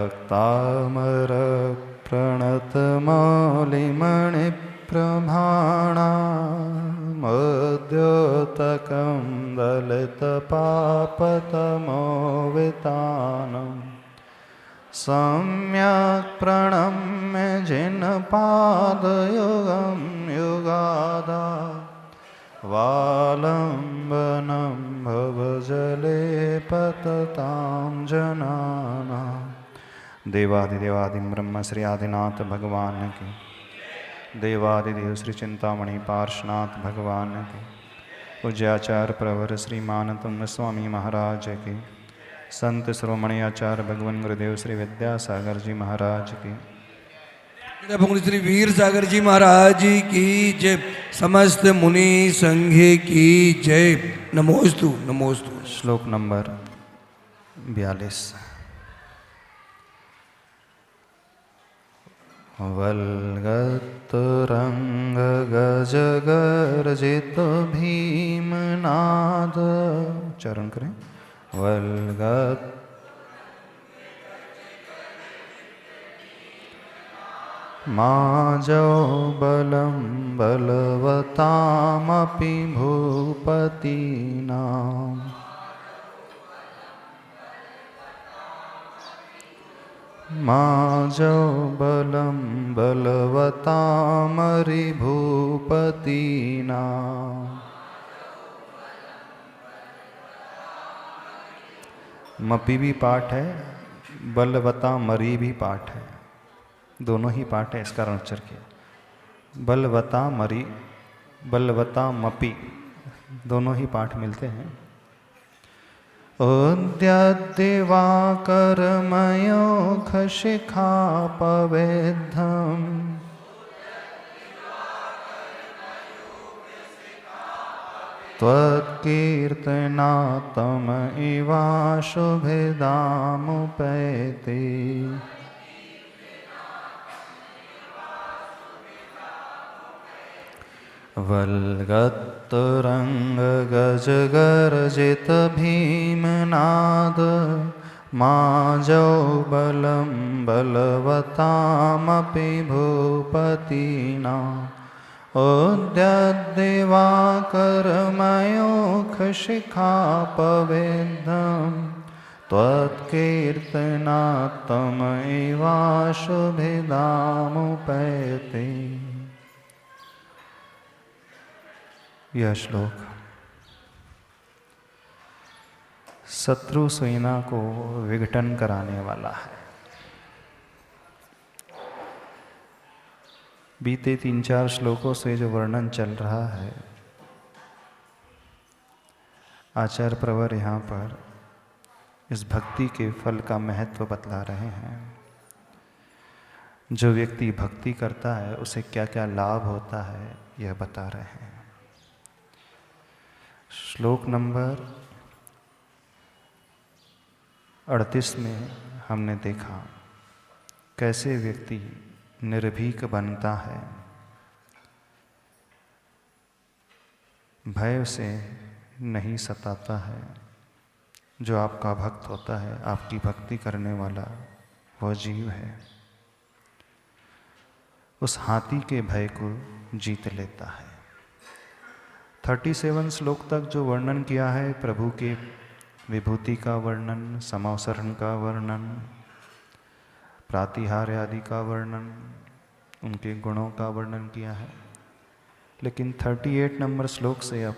तामर प्रणतमालिमणिप्रभाणामद्योतकं दलितपापतमोवितानं सम्यक् प्रणम्य जिनपादयुगं युगादा वालम्बनं भवजले पततां जनानां। देवादिदेवादिं ब्रह्म श्री आदिनाथ भगवान की, देवादिदेव श्री चिंतामणि पार्श्वनाथ भगवान की, पूज्याचार्य प्रवर श्री मानतुंग स्वामी महाराज की, संत शिरोमणि आचार्य भगवान गुरुदेव श्री विद्यासागर जी महाराज की, श्री वीर सागर जी महाराज की जय। समस्त मुनि संघ की जय। नमोस्तु नमोस्तु। श्लोक नंबर 42। वल्गतरंग गजगर्जित भीमनाद, चरण करें। वल्गत माजौ बलं बलवतामपि भूपतीनां, माजौ बलं बलवतामरिभूपतीनां। मपी भी पाठ है, बलवता मरी भी पाठ है, दोनों ही पाठ है, इसका उच्चार किया। बलवता मरी, बलवता मपी, दोनों ही पाठ मिलते हैं। उद्यद्दिवाकरमयोखशिखापवेद्धं, त्वत्कीर्तनात्तम इवाशुभिदामुपैति। वल्गतरङ्गगजगर्जित भीमनाद, माजौ बलं बलवतामपि भूपतीनां। उद्यद्दिवाकरमयोखशिखापवेद्धं, त्वत्कीर्तनात्तम इवाशुभिदामुपैति। यह श्लोक शत्रु सेना को विघटन कराने वाला है। बीते 3-4 श्लोकों से जो वर्णन चल रहा है, आचार्य प्रवर यहाँ पर इस भक्ति के फल का महत्व बतला रहे हैं। जो व्यक्ति भक्ति करता है उसे क्या क्या लाभ होता है, यह बता रहे हैं। श्लोक नंबर 38 में हमने देखा कैसे व्यक्ति निर्भीक बनता है, भय से नहीं सताता है। जो आपका भक्त होता है, आपकी भक्ति करने वाला वह जीव है, उस हाथी के भय को जीत लेता है। 37 श्लोक तक जो वर्णन किया है, प्रभु के विभूति का वर्णन, समावसरण का वर्णन, प्रातिहार्य आदि का वर्णन, उनके गुणों का वर्णन किया है। लेकिन 38 नंबर श्लोक से अब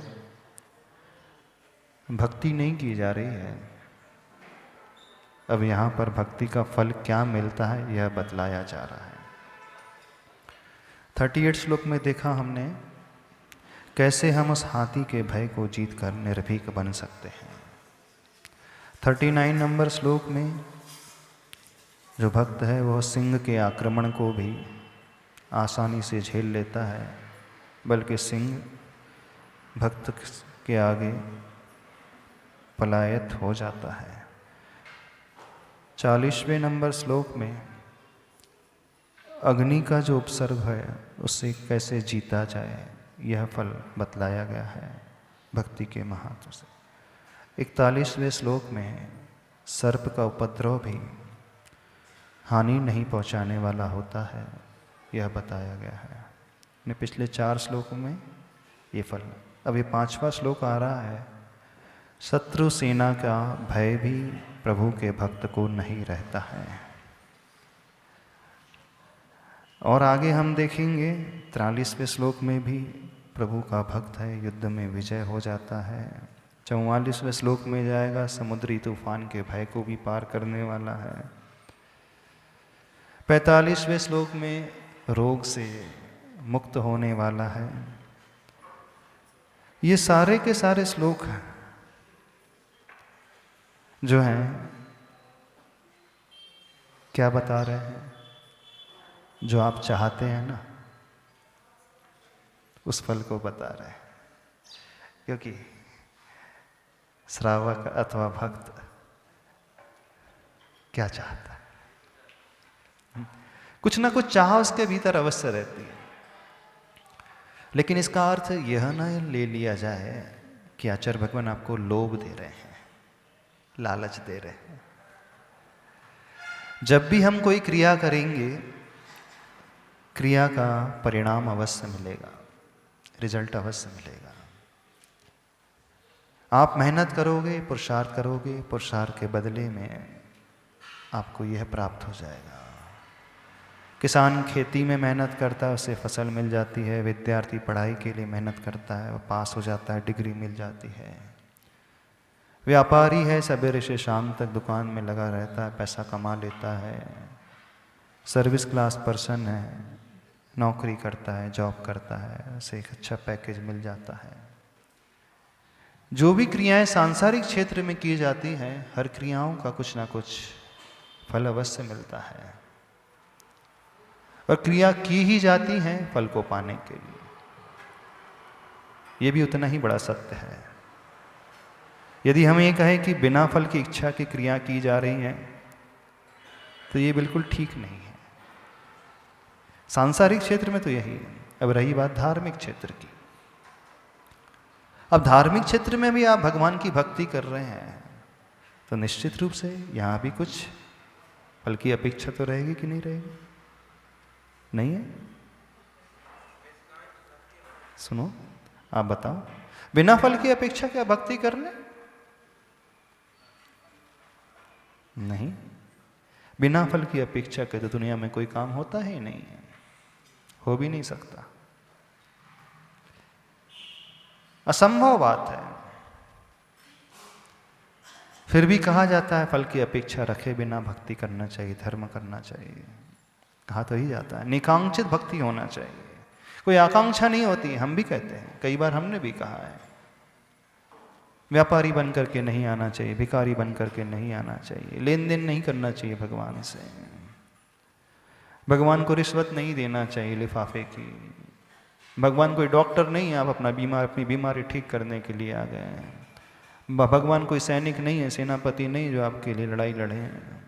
भक्ति नहीं की जा रही है। अब यहाँ पर भक्ति का फल क्या मिलता है, यह बतलाया जा रहा है। 38 श्लोक में देखा हमने कैसे हम उस हाथी के भय को जीतकर निर्भीक बन सकते हैं। 39 नंबर श्लोक में जो भक्त है वह सिंह के आक्रमण को भी आसानी से झेल लेता है, बल्कि सिंह भक्त के आगे पलायत हो जाता है। 40वें नंबर श्लोक में अग्नि का जो उपसर्ग है उससे कैसे जीता जाए, यह फल बतलाया गया है भक्ति के महत्व से। 41वें श्लोक में सर्प का उपद्रव भी हानि नहीं पहुंचाने वाला होता है, यह बताया गया है। ने पिछले 4 श्लोकों में ये फल। अब ये 5वां श्लोक आ रहा है, शत्रु सेना का भय भी प्रभु के भक्त को नहीं रहता है। और आगे हम देखेंगे 43वें श्लोक में भी प्रभु का भक्त है, युद्ध में विजय हो जाता है। 44वें श्लोक में जाएगा, समुद्री तूफान के भय को भी पार करने वाला है। 45वें श्लोक में रोग से मुक्त होने वाला है। ये सारे के सारे श्लोक जो हैं क्या बता रहे हैं? जो आप चाहते हैं ना, उस फल को बता रहे हैं। क्योंकि श्रावक अथवा भक्त क्या चाहता है? कुछ ना कुछ चाह उसके भीतर अवश्य रहती है। लेकिन इसका अर्थ यह न ले लिया जाए कि आचार्य भगवान आपको लोभ दे रहे हैं, लालच दे रहे हैं। जब भी हम कोई क्रिया करेंगे, क्रिया का परिणाम अवश्य मिलेगा, रिजल्ट अवश्य मिलेगा। आप मेहनत करोगे, पुरुषार्थ करोगे, पुरुषार्थ के बदले में आपको यह प्राप्त हो जाएगा। किसान खेती में मेहनत करता है, उसे फसल मिल जाती है। विद्यार्थी पढ़ाई के लिए मेहनत करता है, वो पास हो जाता है, डिग्री मिल जाती है। व्यापारी है, सवेरे से शाम तक दुकान में लगा रहता है, पैसा कमा लेता है। सर्विस क्लास पर्सन है, नौकरी करता है, जॉब करता है, उसे एक अच्छा पैकेज मिल जाता है। जो भी क्रियाएं सांसारिक क्षेत्र में की जाती हैं, हर क्रियाओं का कुछ ना कुछ फल अवश्य मिलता है। और क्रिया की ही जाती हैं फल को पाने के लिए। ये भी उतना ही बड़ा सत्य है। यदि हम ये कहें कि बिना फल की इच्छा की क्रिया की जा रही हैं, तो ये बिल्कुल ठीक नहीं है। सांसारिक क्षेत्र में तो यही है। अब रही बात धार्मिक क्षेत्र की। अब धार्मिक क्षेत्र में भी आप भगवान की भक्ति कर रहे हैं, तो निश्चित रूप से यहां भी कुछ फल की अपेक्षा तो रहेगी कि नहीं रहेगी? नहीं है? सुनो, आप बताओ, बिना फल की अपेक्षा क्या भक्ति कर ले? नहीं। बिना फल की अपेक्षा के तो दुनिया में कोई काम होता ही नहीं है, हो भी नहीं सकता, असंभव बात है। फिर भी कहा जाता है फल की अपेक्षा रखे बिना भक्ति करना चाहिए, धर्म करना चाहिए। कहा तो ही जाता है निकांक्षित भक्ति होना चाहिए, कोई आकांक्षा नहीं होती। हम भी कहते हैं, कई बार हमने भी कहा है, व्यापारी बन करके नहीं आना चाहिए, भिखारी बन करके नहीं आना चाहिए, लेन देन नहीं करना चाहिए भगवान से, भगवान को रिश्वत नहीं देना चाहिए लिफाफे की, भगवान कोई डॉक्टर नहीं है, आप अपनी बीमारी ठीक करने के लिए आ गए हैं, भगवान कोई सैनिक नहीं है, सेनापति नहीं जो आपके लिए लड़ाई लड़े हैं,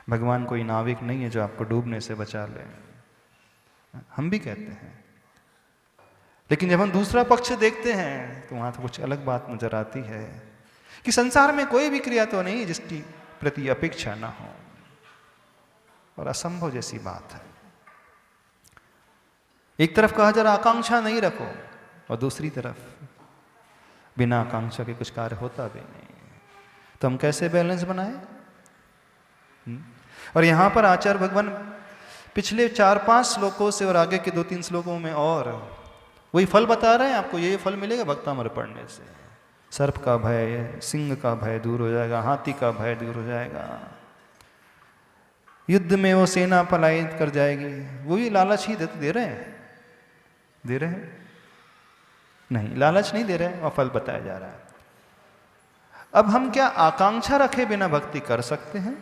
भगवान कोई नाविक नहीं है जो आपको डूबने से बचा ले। हम भी कहते हैं। लेकिन जब हम दूसरा पक्ष देखते हैं तो वहां तो कुछ अलग बात नजर आती है कि संसार में कोई भी क्रिया तो नहीं जिसकी प्रति अपेक्षा ना हो, और असंभव जैसी बात है। एक तरफ कहा जरा आकांक्षा नहीं रखो, और दूसरी तरफ बिना आकांक्षा के कुछ कार्य होता भी नहीं। तो हम कैसे बैलेंस बनाए? और यहां पर आचार्य भगवान पिछले 4-5 श्लोकों से और आगे के 2-3 श्लोकों में और वही फल बता रहे हैं आपको। ये फल मिलेगा भक्तामृत पढ़ने से। सर्प का भय, सिंह का भय दूर हो जाएगा, हाथी का भय दूर हो जाएगा, युद्ध में वो सेना पलायन कर जाएगी। वही लालच ही दे रहे हैं, दे रहे हैं नहीं, लालच नहीं दे रहे हैं, और फल बताया जा रहा है। अब हम क्या आकांक्षा रखे बिना भक्ति कर सकते हैं?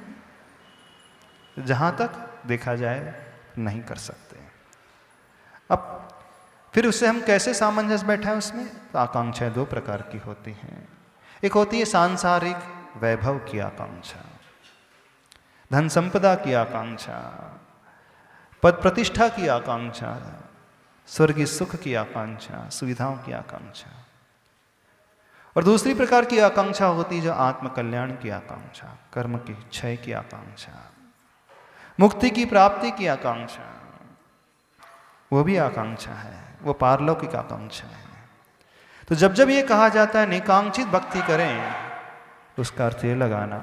जहां तक देखा जाए नहीं कर सकते। अब फिर उससे हम कैसे सामंजस्य बैठा है उसमें? तो आकांक्षाएं 2 प्रकार की होती हैं। एक होती है सांसारिक वैभव की आकांक्षा, धन संपदा की आकांक्षा, पद प्रतिष्ठा की आकांक्षा, स्वर्गीय सुख की आकांक्षा, सुविधाओं की आकांक्षा। और दूसरी प्रकार की आकांक्षा होती है जो आत्म कल्याण की आकांक्षा, कर्म की क्षय की आकांक्षा। मुक्ति की प्राप्ति की आकांक्षा, वो भी आकांक्षा है, वो पारलौकिक आकांक्षा है। तो जब जब ये कहा जाता है निकांक्षित भक्ति करें, तो उसका अर्थ ये लगाना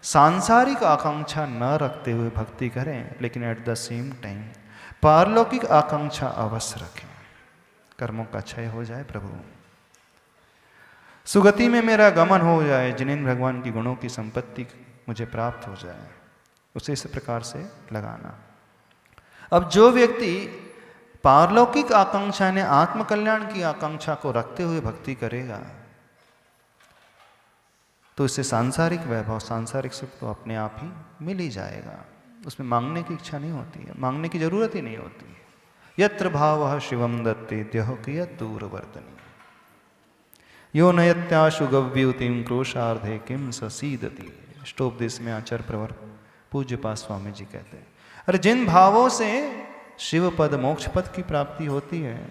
सांसारिक आकांक्षा न रखते हुए भक्ति करें, लेकिन एट द सेम टाइम पारलौकिक आकांक्षा अवश्य रखें। कर्मों का क्षय हो जाए, प्रभु सुगति में मेरा गमन हो जाए, जिनेंद्र भगवान की गुणों की संपत्ति मुझे प्राप्त हो जाए, उसे इस प्रकार से लगाना। अब जो व्यक्ति पारलौकिक आकांक्षा ने आत्मकल्याण की आकांक्षा को रखते हुए भक्ति करेगा, तो इससे सांसारिक वैभव, सांसारिक सुख तो अपने आप ही मिल ही जाएगा। उसमें मांगने की इच्छा नहीं होती है, मांगने की जरूरत ही नहीं होती है। यत्र भावः शिवम दत्ते द्यः कियत् दूरवर्तनी यो नयत्याशु गव्युतिम क्रोशार्धे किम ससीदति। अष्टोपदेश में आचार्य प्रवर पूज्यपाद स्वामी जी कहते हैं, अरे जिन भावों से शिव पद मोक्ष पद की प्राप्ति होती है,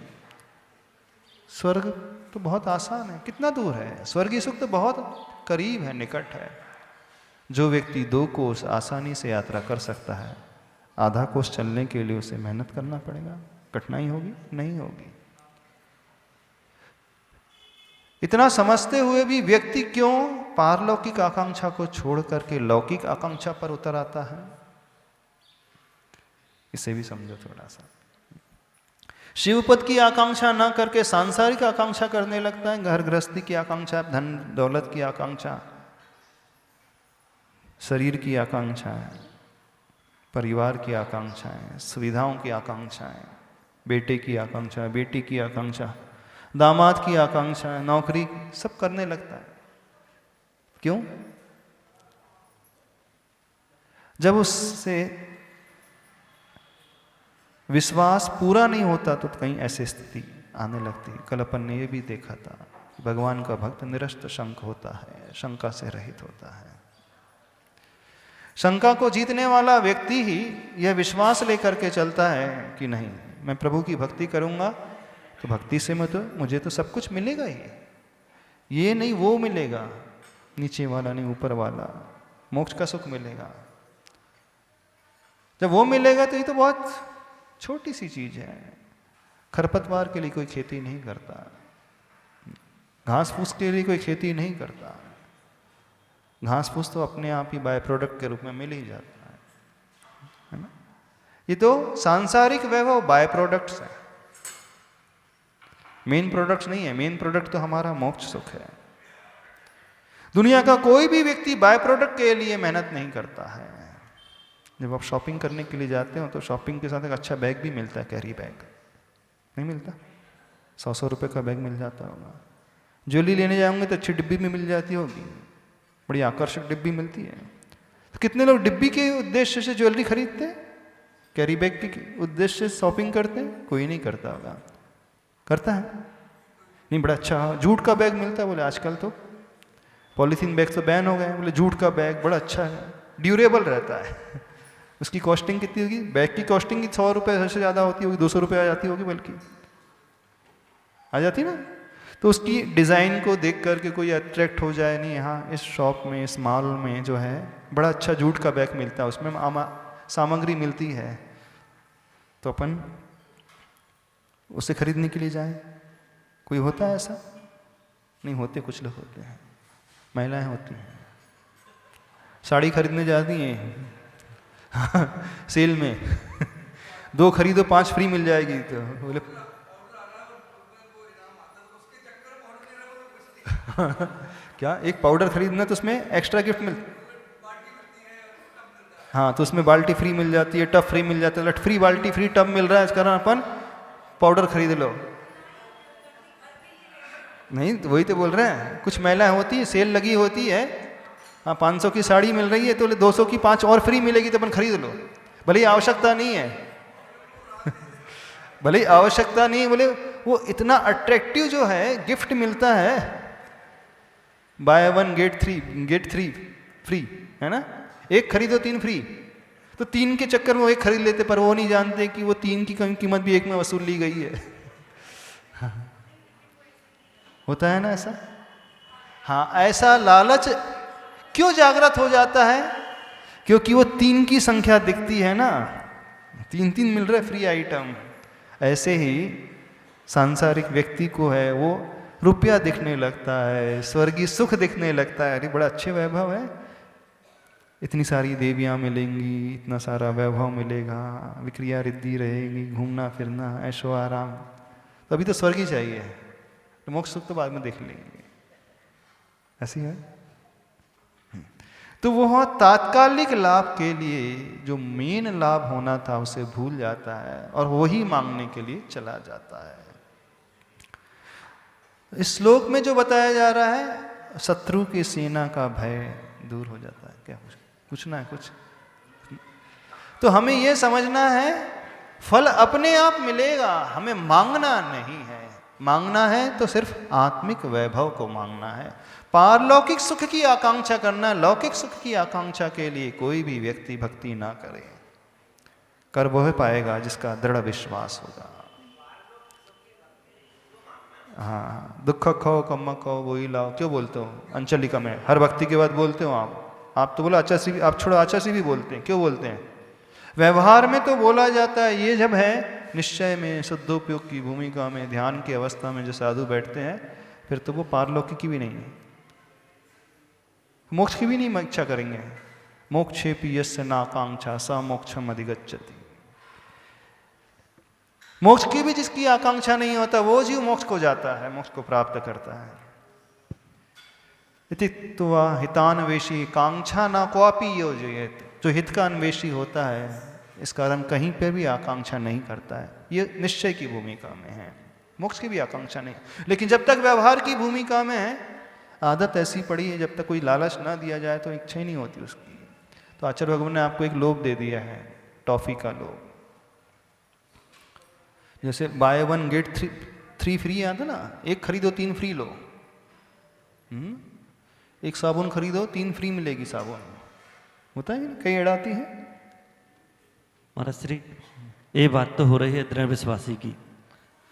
स्वर्ग तो बहुत आसान है, कितना दूर है, स्वर्गीय सुख तो बहुत करीब है, निकट है। जो व्यक्ति 2 कोस आसानी से यात्रा कर सकता है, आधा कोस चलने के लिए उसे मेहनत करना पड़ेगा, कठिनाई होगी? नहीं होगी। इतना समझते हुए भी व्यक्ति क्यों पारलौकिक आकांक्षा को छोड़ करके लौकिक आकांक्षा पर उतर आता है, इसे भी समझो थोड़ा सा। शिवपद की आकांक्षा ना करके सांसारिक आकांक्षा करने लगता है, घर गृहस्थी की आकांक्षा, धन दौलत की आकांक्षा, शरीर की आकांक्षाएं, परिवार की आकांक्षाएं, सुविधाओं की आकांक्षाएं, बेटे की आकांक्षा, बेटी की आकांक्षा, दामाद की आकांक्षा, नौकरी, सब करने लगता है। क्यों? जब उससे विश्वास पूरा नहीं होता तो कहीं ऐसी स्थिति आने लगती है। कल अपन ने ये भी देखा था, भगवान का भक्त निरस्त शंक होता है, शंका से रहित होता है। शंका को जीतने वाला व्यक्ति ही यह विश्वास लेकर के चलता है कि नहीं, मैं प्रभु की भक्ति करूंगा तो भक्ति से मुझे तो सब कुछ मिलेगा ही, ये नहीं वो मिलेगा, नीचे वाला नहीं ऊपर वाला, मोक्ष का सुख मिलेगा। जब वो मिलेगा तो ये तो बहुत छोटी सी चीज है। खरपतवार के लिए कोई खेती नहीं करता, घास फूस के लिए कोई खेती नहीं करता, घास फूस तो अपने आप ही बाय प्रोडक्ट के रूप में मिल ही जाता है ना। ये तो सांसारिक वैभव बाय प्रोडक्ट्स है, मेन प्रोडक्ट्स नहीं है। मेन प्रोडक्ट तो हमारा मोक्ष सुख है। दुनिया का कोई भी व्यक्ति बाय प्रोडक्ट के लिए मेहनत नहीं करता है। जब आप शॉपिंग करने के लिए जाते हो तो शॉपिंग के साथ एक अच्छा बैग भी मिलता है, कैरी बैग नहीं मिलता, 100 रुपए का बैग मिल जाता होगा। ज्वेलरी लेने जाओगे तो अच्छी डिब्बी में मिल जाती होगी, बड़ी आकर्षक डिब्बी मिलती है। तो कितने लोग डिब्बी के उद्देश्य से ज्वेलरी खरीदते हैं, कैरी बैग के उद्देश्य से शॉपिंग करते हैं? कोई नहीं करता होगा। करता है? नहीं, बड़ा अच्छा जूट का बैग मिलता है, बोले आजकल तो पॉलीथीन बैग तो बैन हो गए, बोले जूट का बैग बड़ा अच्छा है, ड्यूरेबल रहता है। उसकी कॉस्टिंग कितनी होगी? बैग की कॉस्टिंग 100 रुपये से ज़्यादा होती होगी, 200 रुपये आ जाती होगी, बल्कि आ जाती ना। तो उसकी डिज़ाइन को देख करके कोई अट्रैक्ट हो जाए, नहीं यहाँ इस शॉप में, इस मॉल में जो है बड़ा अच्छा जूट का बैग मिलता है, उसमें सामग्री मिलती है, तो अपन उसे खरीदने के लिए जाए। कोई होता है ऐसा? नहीं होते, कुछ लोग होते हैं, महिलाएं होती हैं, साड़ी खरीदने जाती हैं सेल में 2 खरीदो 5 फ्री मिल जाएगी, तो बोले क्या एक पाउडर खरीदना तो उसमें एक्स्ट्रा गिफ्ट हाँ, तो उसमें बाल्टी फ्री मिल जाती है, टब फ्री मिल जाता है, फ्री बाल्टी फ्री टब मिल रहा है, इस कारण अपन पाउडर खरीद लो। नहीं तो वही तो बोल रहे हैं, कुछ महिलाएं होती है, सेल लगी होती है, हाँ 500 की साड़ी मिल रही है तो 200 की 5 और फ्री मिलेगी, तो अपन खरीद लो, भले ही आवश्यकता नहीं है भले ही आवश्यकता नहीं है, बोले वो इतना अट्रैक्टिव जो है गिफ्ट मिलता है, बाय 1 गेट 3 फ्री है ना, 1 खरीदो 3 फ्री, तो 3 के चक्कर में वो 1 खरीद लेते, पर वो नहीं जानते कि वो 3 की कीमत भी 1 में वसूल ली गई है होता है ना ऐसा। हाँ, ऐसा लालच क्यों जागृत हो जाता है? क्योंकि वो 3 की संख्या दिखती है ना, 3 मिल रहे फ्री आइटम। ऐसे ही सांसारिक व्यक्ति को है वो रुपया दिखने लगता है, स्वर्गीय सुख दिखने लगता है, अरे बड़ा अच्छे वैभव है, इतनी सारी देवियां मिलेंगी, इतना सारा वैभव मिलेगा, विक्रिया रिद्धि रहेगी, घूमना फिरना, ऐशो आराम, तो अभी तो स्वर्ग ही चाहिए, तो मोक्ष सुख तो बाद में देख लेंगे। ऐसी है। तो वह तात्कालिक लाभ के लिए जो मेन लाभ होना था उसे भूल जाता है और वही मांगने के लिए चला जाता है। इस श्लोक में जो बताया जा रहा है, शत्रु की सेना का भय दूर हो जाता है। क्या पूछना है कुछ? तो हमें यह समझना है फल अपने आप मिलेगा, हमें मांगना नहीं है। मांगना है तो सिर्फ आत्मिक वैभव को मांगना है। पारलौकिक सुख की आकांक्षा करना, लौकिक सुख की आकांक्षा के लिए कोई भी व्यक्ति भक्ति ना करे। कर वह पाएगा जिसका दृढ़ विश्वास होगा। हाँ, दुख खो कम्मा खो वही लाओ, क्यों बोलते हो अंचलिका में? हर भक्ति के बाद बोलते हो आप तो बोलो अच्छा सी भी, आप छोड़ो अच्छा सी भी बोलते हैं, क्यों बोलते हैं? व्यवहार में तो बोला जाता है, ये जब है निश्चय में, शुद्धोपयोग की भूमिका में, ध्यान की अवस्था में जो साधु बैठते हैं, फिर तो वो पारलौकिक की भी नहीं है, मोक्ष की भी नहीं इच्छा करेंगे। मोक्षेपि यस्य नाकांक्षा स मोक्षम अधिगच्छति। मोक्ष की भी जिसकी आकांक्षा नहीं होता वो जीव मोक्ष को जाता है, मोक्ष को प्राप्त करता है। इतित्वा हितान्वेषी कांक्षा न क्वापि योजयेत। जो हित का अन्वेषी होता है इस कारण कहीं पर भी आकांक्षा नहीं करता है, ये निश्चय की भूमिका में है, मोक्ष की भी आकांक्षा नहीं। लेकिन जब तक व्यवहार की भूमिका में है, आदत ऐसी पड़ी है, जब तक कोई लालच ना दिया जाए तो इच्छा ही नहीं होती उसकी। तो आचार्य भगवान ने आपको एक लोभ दे दिया है, टॉफी का लोभ। जैसे बाय 1 गेट 3 फ्री आता ना, एक खरीदो 3 फ्री लो। एक साबुन खरीदो 3 फ्री मिलेगी साबुन, होता है कई एड़ाती है। महाराज श्री, ये बात तो हो रही है दृढ़ विश्वासी की,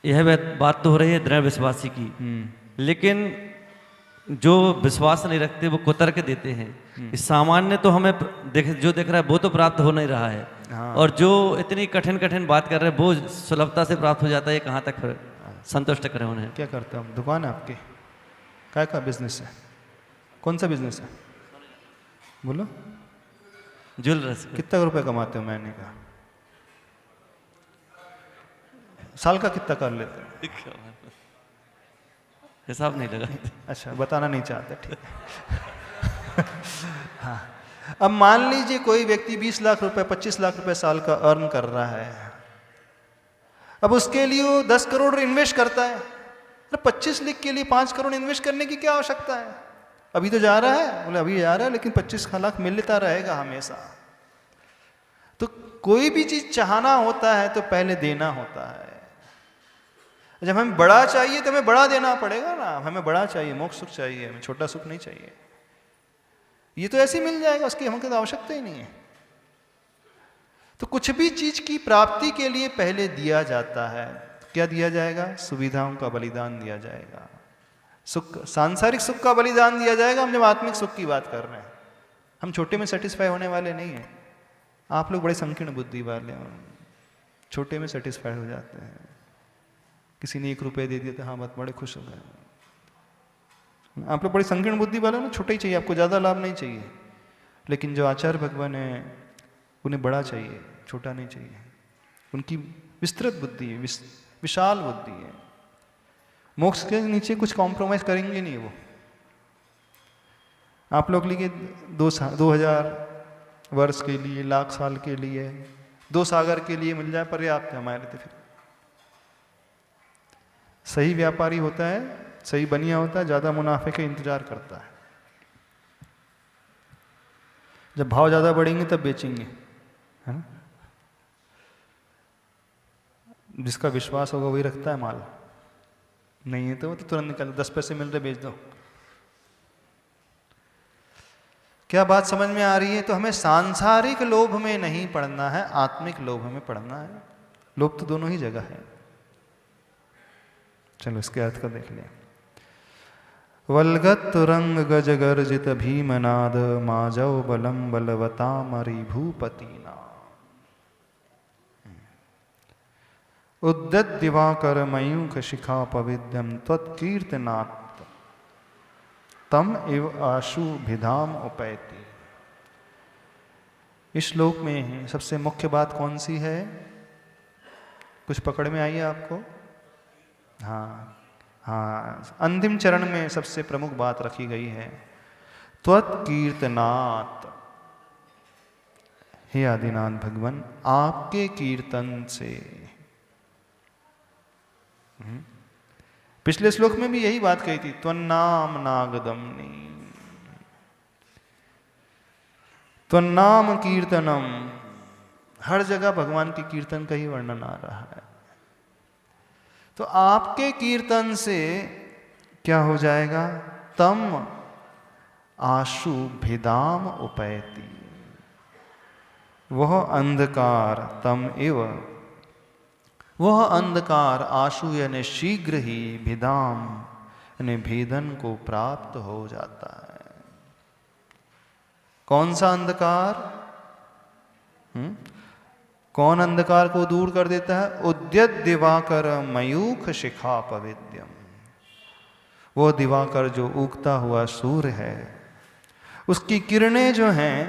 यह बात तो हो रही है दृढ़ विश्वासी की, लेकिन जो विश्वास नहीं रखते वो कुतर्क देते हैं। इस सामान्य तो हमें जो देख रहा है वो तो प्राप्त हो नहीं रहा है। हाँ। और जो इतनी कठिन कठिन बात कर रहे हैं वो सुलभता से प्राप्त हो जाता है, कहाँ तक फिर संतुष्ट करें उन्हें? क्या करते हो? दुकान है आपकी? क्या का बिजनेस है? कौन सा बिजनेस है बोलो? ज्वेलर्स। कितना रुपए कमाते हो महीने का? साल का कितना कर लेते हो? हिसाब नहीं लगा। अच्छा, बताना नहीं चाहते, ठीक है। हाँ, अब मान लीजिए कोई व्यक्ति 20 लाख रुपए 25 लाख रुपए साल का अर्न कर रहा है। अब उसके लिए वो 10 करोड़ इन्वेस्ट करता है। तो 25 लाख के लिए 5 करोड़ इन्वेस्ट करने की क्या आवश्यकता है? अभी तो जा रहा है, बोले अभी जा रहा है, लेकिन 25 लाख मिलता रहेगा हमेशा। तो कोई भी चीज चाहना होता है तो पहले देना होता है। जब हमें बड़ा चाहिए तो हमें बड़ा देना पड़ेगा ना। हमें बड़ा चाहिए, मोक्ष सुख चाहिए, हमें छोटा सुख नहीं चाहिए। ये तो ऐसे ही मिल जाएगा, उसकी हमको तो आवश्यकता ही नहीं है। तो कुछ भी चीज की प्राप्ति के लिए पहले दिया जाता है। क्या दिया जाएगा? सुविधाओं का बलिदान दिया जाएगा, सुख, सांसारिक सुख का बलिदान दिया जाएगा। हम जब आत्मिक सुख की बात कर रहे हैं, हम छोटे में सेटिस्फाई होने वाले नहीं हैं। आप लोग बड़े संकीर्ण बुद्धि वाले हैं, छोटे में सेटिस्फाई हो जाते हैं। किसी ने 1 रुपये दे दिया तो हाँ बात बड़े खुश हो गए। आप लोग बड़ी संकीर्ण बुद्धि वाले ना, छोटा ही चाहिए आपको, ज़्यादा लाभ नहीं चाहिए। लेकिन जो आचार्य भगवान है उन्हें बड़ा चाहिए, छोटा नहीं चाहिए। उनकी विस्तृत बुद्धि है, विशाल बुद्धि है। मोक्ष के नीचे कुछ कॉम्प्रोमाइज करेंगे नहीं वो। आप लोग लिए 2000 वर्ष के लिए, लाख साल के लिए, 2 सागर के लिए मिल जाए पर्याप्त है हमारे लिए। फिर सही व्यापारी होता है, सही बनिया होता है, ज्यादा मुनाफे का इंतजार करता है। जब भाव ज्यादा बढ़ेंगे तब बेचेंगे, है ना? जिसका विश्वास होगा वही रखता है माल, नहीं है तो वो तो तुरंत निकाल, 10 पैसे मिल रहे बेच दो। क्या बात समझ में आ रही है? तो हमें सांसारिक लोभ में नहीं पड़ना है, आत्मिक लोभ में पड़ना है। लोभ तो दोनों ही जगह है। चलो इसके अर्थ को देख लें। वल्गत तुरंग गज गर्जित भीमनाद माजौ बलम बलवतामरि भूपतिना उद्यत दिवाकर मयूख शिखा पविद्यम त्वत्कीर्तनात् तम इव आशु भिधाम उपैति। इस श्लोक में सबसे मुख्य बात कौन सी है? कुछ पकड़ में आई है आपको? हाँ हाँ, अंतिम चरण में सबसे प्रमुख बात रखी गई है, त्वत्कीर्तनात्। हे आदिनाथ भगवान, आपके कीर्तन से। पिछले श्लोक में भी यही बात कही थी, त्वन्नाम नागदम्नि, त्वन्नाम कीर्तनम। हर जगह भगवान के कीर्तन का ही वर्णन आ रहा है। तो आपके कीर्तन से क्या हो जाएगा? तम आशु भिदाम उपैति, वह अंधकार, तम एव, वह अंधकार आशु यानी शीघ्र ही, भिदाम यानी भेदन को प्राप्त हो जाता है। कौन सा अंधकार? कौन अंधकार को दूर कर देता है? उद्यत दिवाकर मयूख शिखा पविद्यम, वो दिवाकर जो उगता हुआ सूर्य है, उसकी किरणें जो हैं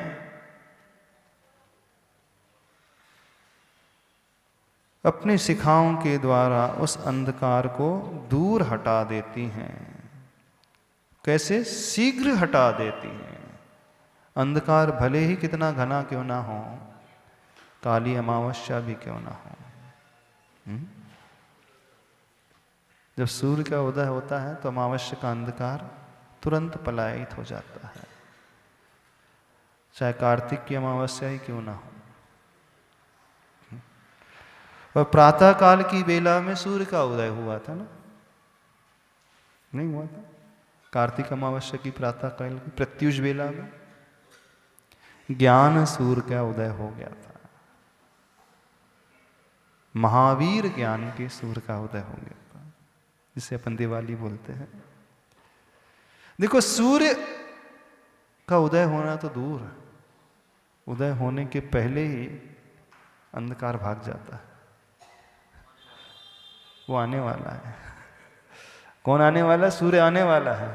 अपनी शिखाओं के द्वारा उस अंधकार को दूर हटा देती हैं। कैसे? शीघ्र हटा देती हैं। अंधकार भले ही कितना घना क्यों ना हो, काली अमावस्या भी क्यों ना हो, जब सूर्य का उदय होता है तो अमावस्या का अंधकार तुरंत पलायित हो जाता है, चाहे कार्तिक की अमावस्या ही क्यों ना हो। और प्रातः काल की बेला में सूर्य का उदय हुआ था ना? नहीं हुआ था? कार्तिक अमावस्या की प्रातः काल की प्रत्युष बेला में ज्ञान सूर्य का उदय हो गया था। महावीर ज्ञान के सूर्य का उदय हो गया था, जिसे अपन दिवाली बोलते हैं। देखो, सूर्य का उदय होना तो दूर है, उदय होने के पहले ही अंधकार भाग जाता है। वो आने वाला है। कौन आने वाला है? सूर्य आने वाला है।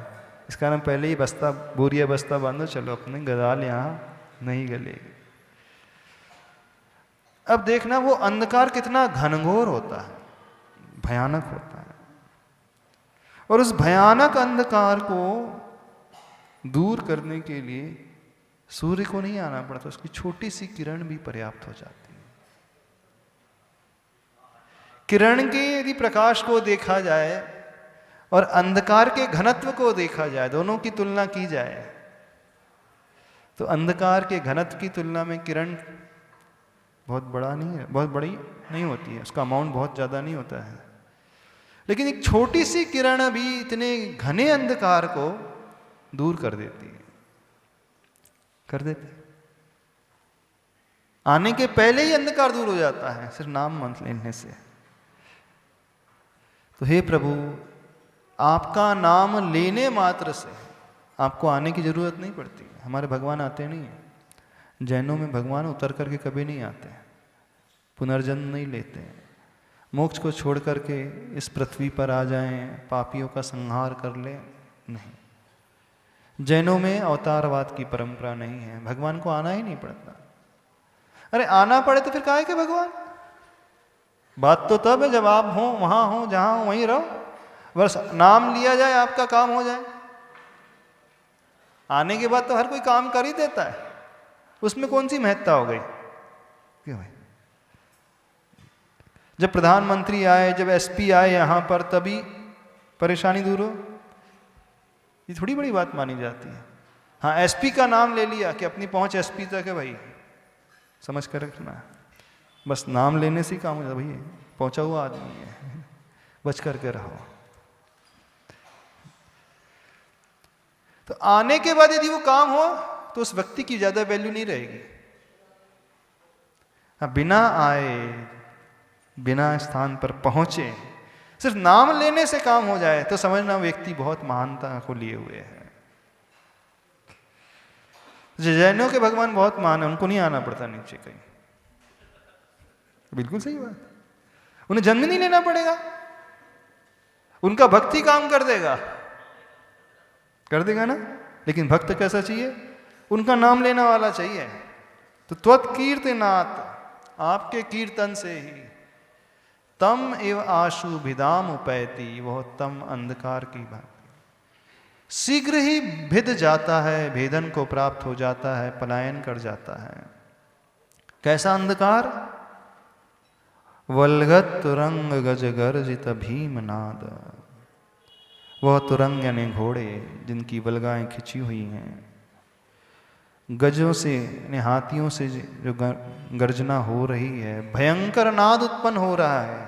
इस कारण पहले ही बस्ता, बोरिया बस्ता बांधो, चलो अपने गदाल यहाँ नहीं गलेगी। अब देखना वो अंधकार कितना घनघोर होता है, भयानक होता है। और उस भयानक अंधकार को दूर करने के लिए सूर्य को नहीं आना पड़ता, उसकी छोटी सी किरण भी पर्याप्त हो जाती है। किरण के यदि प्रकाश को देखा जाए और अंधकार के घनत्व को देखा जाए, दोनों की तुलना की जाए, तो अंधकार के घनत्व की तुलना में किरण बहुत बड़ा नहीं है, बहुत बड़ी नहीं होती है, उसका अमाउंट बहुत ज़्यादा नहीं होता है। लेकिन एक छोटी सी किरण भी इतने घने अंधकार को दूर कर देती है, कर देती है। आने के पहले ही अंधकार दूर हो जाता है, सिर्फ नाम मंत्र लेने से। तो हे प्रभु, आपका नाम लेने मात्र से आपको आने की जरूरत नहीं पड़ती। हमारे भगवान आते नहीं हैं, जैनों में भगवान उतर करके कभी नहीं आते, पुनर्जन्म नहीं लेते, मोक्ष को छोड़ करके इस पृथ्वी पर आ जाएं, पापियों का संहार कर ले, नहीं। जैनों में अवतारवाद की परंपरा नहीं है, भगवान को आना ही नहीं पड़ता। अरे आना पड़े तो फिर काहे के भगवान? बात तो तब है जब आप हो, वहां हो, जहां हो वहीं रहो, बस नाम लिया जाए, आपका काम हो जाए। आने के बाद तो हर कोई काम कर ही देता है, उसमें कौन सी महत्ता हो गई? क्यों भाई? जब प्रधानमंत्री आए, जब एसपी आए यहाँ पर, तभी परेशानी दूर हो, ये थोड़ी बड़ी बात मानी जाती है। हाँ, एसपी का नाम ले लिया कि अपनी पहुंच एसपी तक है, भाई समझ कर रखना है, बस नाम लेने से ही काम हो जाता। भाई पहुंचा हुआ आदमी है, बच करके रहो। तो आने के बाद यदि वो काम हो तो उस व्यक्ति की ज्यादा वैल्यू नहीं रहेगी। हाँ, बिना आए, बिना स्थान पर पहुंचे सिर्फ नाम लेने से काम हो जाए तो समझना व्यक्ति बहुत महानता को लिए हुए है। जैनों के भगवान बहुत महान है, उनको नहीं आना पड़ता नीचे कहीं। बिल्कुल सही बात, उन्हें जन्म नहीं लेना पड़ेगा, उनका भक्ति काम कर देगा ना। लेकिन भक्त कैसा चाहिए? उनका नाम लेने वाला चाहिए। तो त्वत्कीर्तनात्, आपके कीर्तन से ही, तम एव आशु भिदाम उपैति, वह तम अंधकार की भांति शीघ्र ही भिद जाता है, भेदन को प्राप्त हो जाता है, पलायन कर जाता है। कैसा अंधकार? वल्गत तुरंग गज गर्जित भीमनाद, वह तुरंग यानी घोड़े जिनकी बलगाएं खिंची हुई हैं, गजों से यानी हाथियों से जो गर्जना हो रही है, भयंकर नाद उत्पन्न हो रहा है।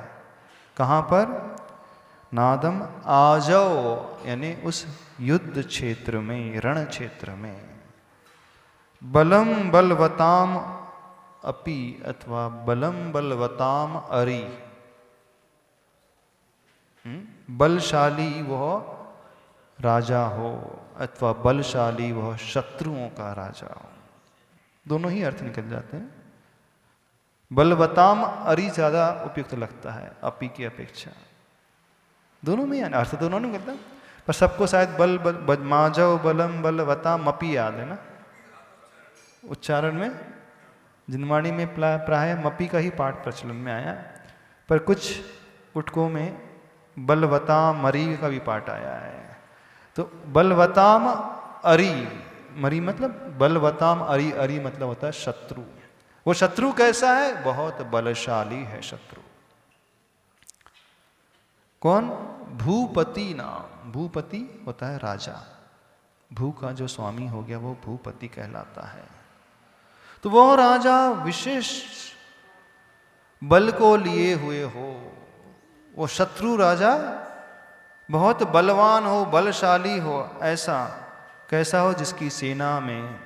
कहाँ पर? नादम आजो, यानी उस युद्ध क्षेत्र में, रण क्षेत्र में। बलम बलवताम अपि, अथवा बलम बलवताम अरि, बलशाली वह राजा हो अथवा बलशाली वह शत्रुओं का राजा हो, दोनों ही अर्थ निकल जाते हैं। बलवताम अरि ज्यादा उपयुक्त लगता है अपि की अपेक्षा, दोनों में अर्थ दोनों नहीं निकलता, पर सबको शायद बल माजव बलम बलवताम अपि याद है ना। उच्चारण में जिनवाणी में प्राय मपी का ही पाठ प्रचलन में आया, पर कुछ पुटकों में बलवताम मरी का भी पाठ आया है। तो बलवताम अरि, मरी मतलब बलवताम अरि, अरि मतलब होता है शत्रु। वो शत्रु कैसा है? बहुत बलशाली है शत्रु। कौन? भूपति नाम, भूपति होता है राजा, भू का जो स्वामी हो गया वो भूपति कहलाता है। तो वो राजा विशेष बल को लिए हुए हो, वो शत्रु राजा बहुत बलवान हो, बलशाली हो, ऐसा कैसा हो? जिसकी सेना में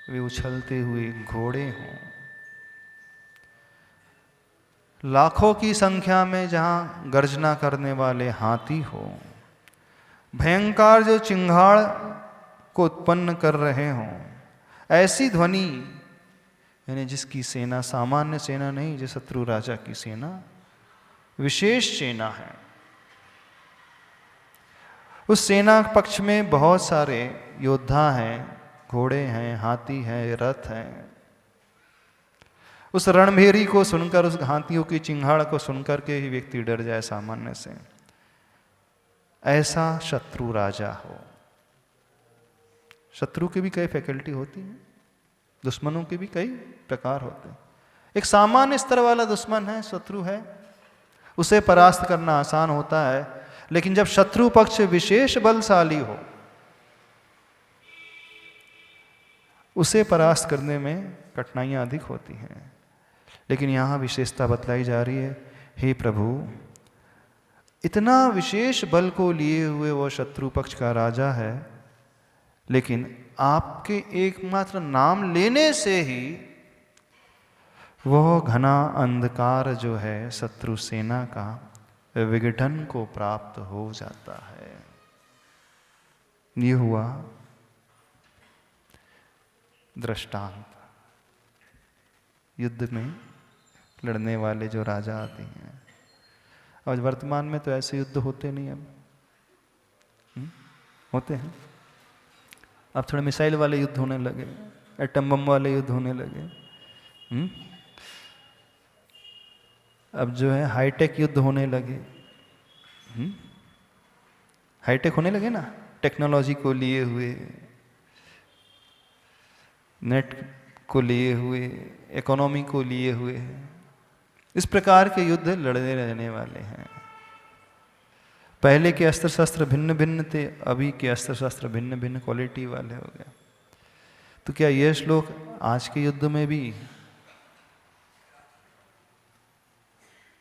वे उछलते हुए घोड़े हों, लाखों की संख्या में जहां गर्जना करने वाले हाथी हो, भयंकर जो चिंगाड़ को उत्पन्न कर रहे हों, ऐसी ध्वनि, यानी जिसकी सेना सामान्य सेना नहीं, जो शत्रु राजा की सेना विशेष सेना है। उस सेना पक्ष में बहुत सारे योद्धा हैं, घोड़े हैं, हाथी हैं, रथ हैं। उस रणभेरी को सुनकर, उस हाथियों की चिंगाड़ को सुनकर के ही व्यक्ति डर जाए सामान्य से, ऐसा शत्रु राजा हो। शत्रु की भी कई फैकल्टी होती है, दुश्मनों के भी कई प्रकार होते हैं। एक सामान्य स्तर वाला दुश्मन है, शत्रु है, उसे परास्त करना आसान होता है। लेकिन जब शत्रु पक्ष विशेष बलशाली हो, उसे परास्त करने में कठिनाइयां अधिक होती हैं। लेकिन यहाँ विशेषता बतलाई जा रही है, हे प्रभु, इतना विशेष बल को लिए हुए वो शत्रु पक्ष का राजा है, लेकिन आपके एकमात्र नाम लेने से ही वह घना अंधकार जो है शत्रु सेना का विघटन को प्राप्त हो जाता है। ये हुआ दृष्टांत। युद्ध में लड़ने वाले जो राजा आते हैं, आज वर्तमान में तो ऐसे युद्ध होते नहीं, अब होते हैं। अब थोड़े मिसाइल वाले युद्ध होने लगे, एटम बम वाले युद्ध होने लगे। अब जो है हाईटेक युद्ध होने लगे। हाईटेक होने लगे ना, टेक्नोलॉजी को लिए हुए, नेट को लिए हुए, इकोनॉमी को लिए हुए, इस प्रकार के युद्ध लड़ने रहने वाले हैं। पहले के अस्त्र शस्त्र भिन्न भिन्न थे, अभी के अस्त्र शस्त्र भिन्न भिन्न क्वालिटी वाले हो गए। तो क्या ये श्लोक आज के युद्ध में भी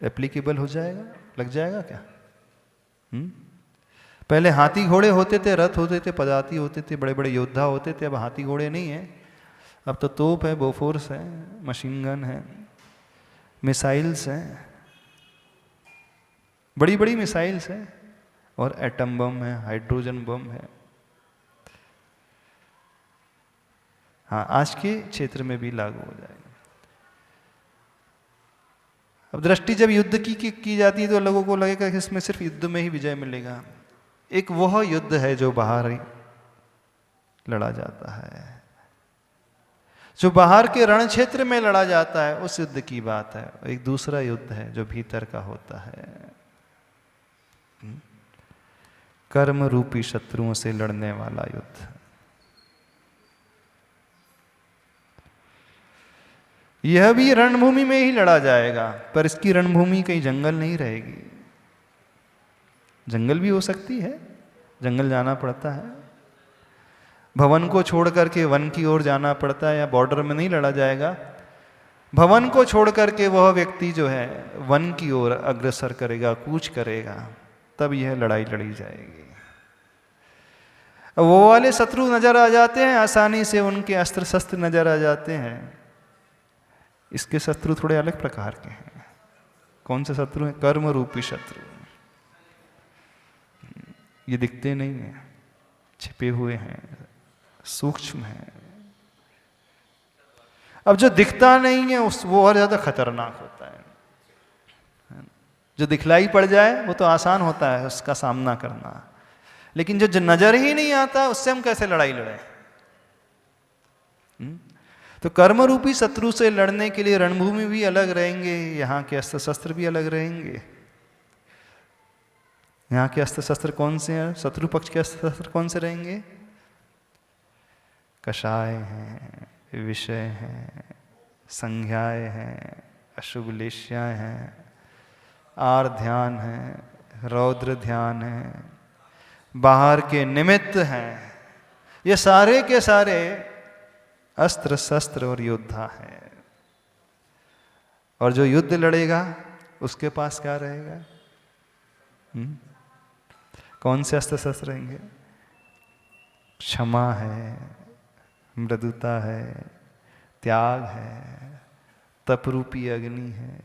एप्लीकेबल हो जाएगा, लग जाएगा क्या? पहले हाथी घोड़े होते थे, रथ होते थे, पदाती होते थे, बड़े बड़े योद्धा होते थे। अब हाथी घोड़े नहीं है, अब तो तोप है, बोफोर्स है, मशीन गन है, मिसाइल्स हैं। बड़ी बड़ी मिसाइल्स हैं, और एटम बम है, हाइड्रोजन बम है। हाँ, आज के क्षेत्र में भी लागू हो जाएगा। अब दृष्टि जब युद्ध की जाती है तो लोगों को लगेगा कि इसमें सिर्फ युद्ध में ही विजय मिलेगा। एक वह युद्ध है जो बाहर ही लड़ा जाता है, जो बाहर के रण क्षेत्र में लड़ा जाता है, उस युद्ध की बात है। एक दूसरा युद्ध है जो भीतर का होता है, कर्म रूपी शत्रुओं से लड़ने वाला युद्ध। यह भी रणभूमि में ही लड़ा जाएगा, पर इसकी रणभूमि कहीं जंगल नहीं रहेगी। जंगल भी हो सकती है, जंगल जाना पड़ता है, भवन को छोड़ करके वन की ओर जाना पड़ता है, या बॉर्डर में नहीं लड़ा जाएगा। भवन को छोड़ करके वह व्यक्ति जो है वन की ओर अग्रसर करेगा, कूच करेगा, तब यह लड़ाई लड़ी जाएगी। वो वाले शत्रु नजर आ जाते हैं आसानी से, उनके अस्त्र शस्त्र नजर आ जाते हैं। इसके शत्रु थोड़े अलग प्रकार के हैं। कौन से शत्रु हैं? कर्म रूपी शत्रु। ये दिखते नहीं हैं, छिपे हुए हैं, सूक्ष्म हैं। अब जो दिखता नहीं है वो और ज्यादा खतरनाक होता है। जो दिखलाई पड़ जाए वो तो आसान होता है उसका सामना करना, लेकिन जो नजर ही नहीं आता उससे हम कैसे लड़ाई लड़े? तो कर्म रूपी शत्रु से लड़ने के लिए रणभूमि भी अलग रहेंगे, यहाँ के अस्त्र शस्त्र भी अलग रहेंगे। यहाँ के अस्त्र शस्त्र कौन से हैं? शत्रु पक्ष के अस्त्र शस्त्र कौन से रहेंगे? कषाय हैं, विषय हैं, संज्ञाएं हैं, अशुभ लेश्याएं हैं, आर ध्यान है, रौद्र ध्यान है, बाहर के निमित्त हैं। ये सारे के सारे अस्त्र शस्त्र और योद्धा है। और जो युद्ध लड़ेगा उसके पास क्या रहेगा? कौन से अस्त्र शस्त्र रहेंगे? क्षमा है, मृदुता है, त्याग है, तपरूपी अग्नि है,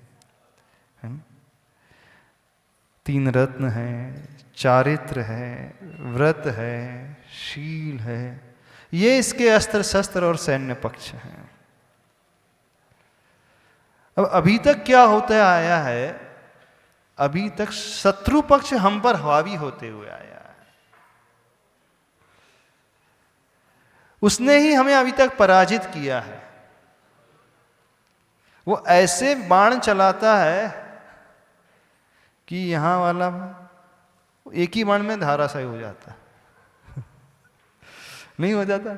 तीन रत्न है, चारित्र है, व्रत है, शील है। ये इसके अस्त्र शस्त्र और सैन्य पक्ष हैं। अब अभी तक क्या होता आया है? अभी तक शत्रु पक्ष हम पर हावी होते हुए आया है। उसने ही हमें अभी तक पराजित किया है। वो ऐसे बाण चलाता है कि यहां वाला एक ही बाण में धाराशायी हो जाता है। नहीं हो जाता?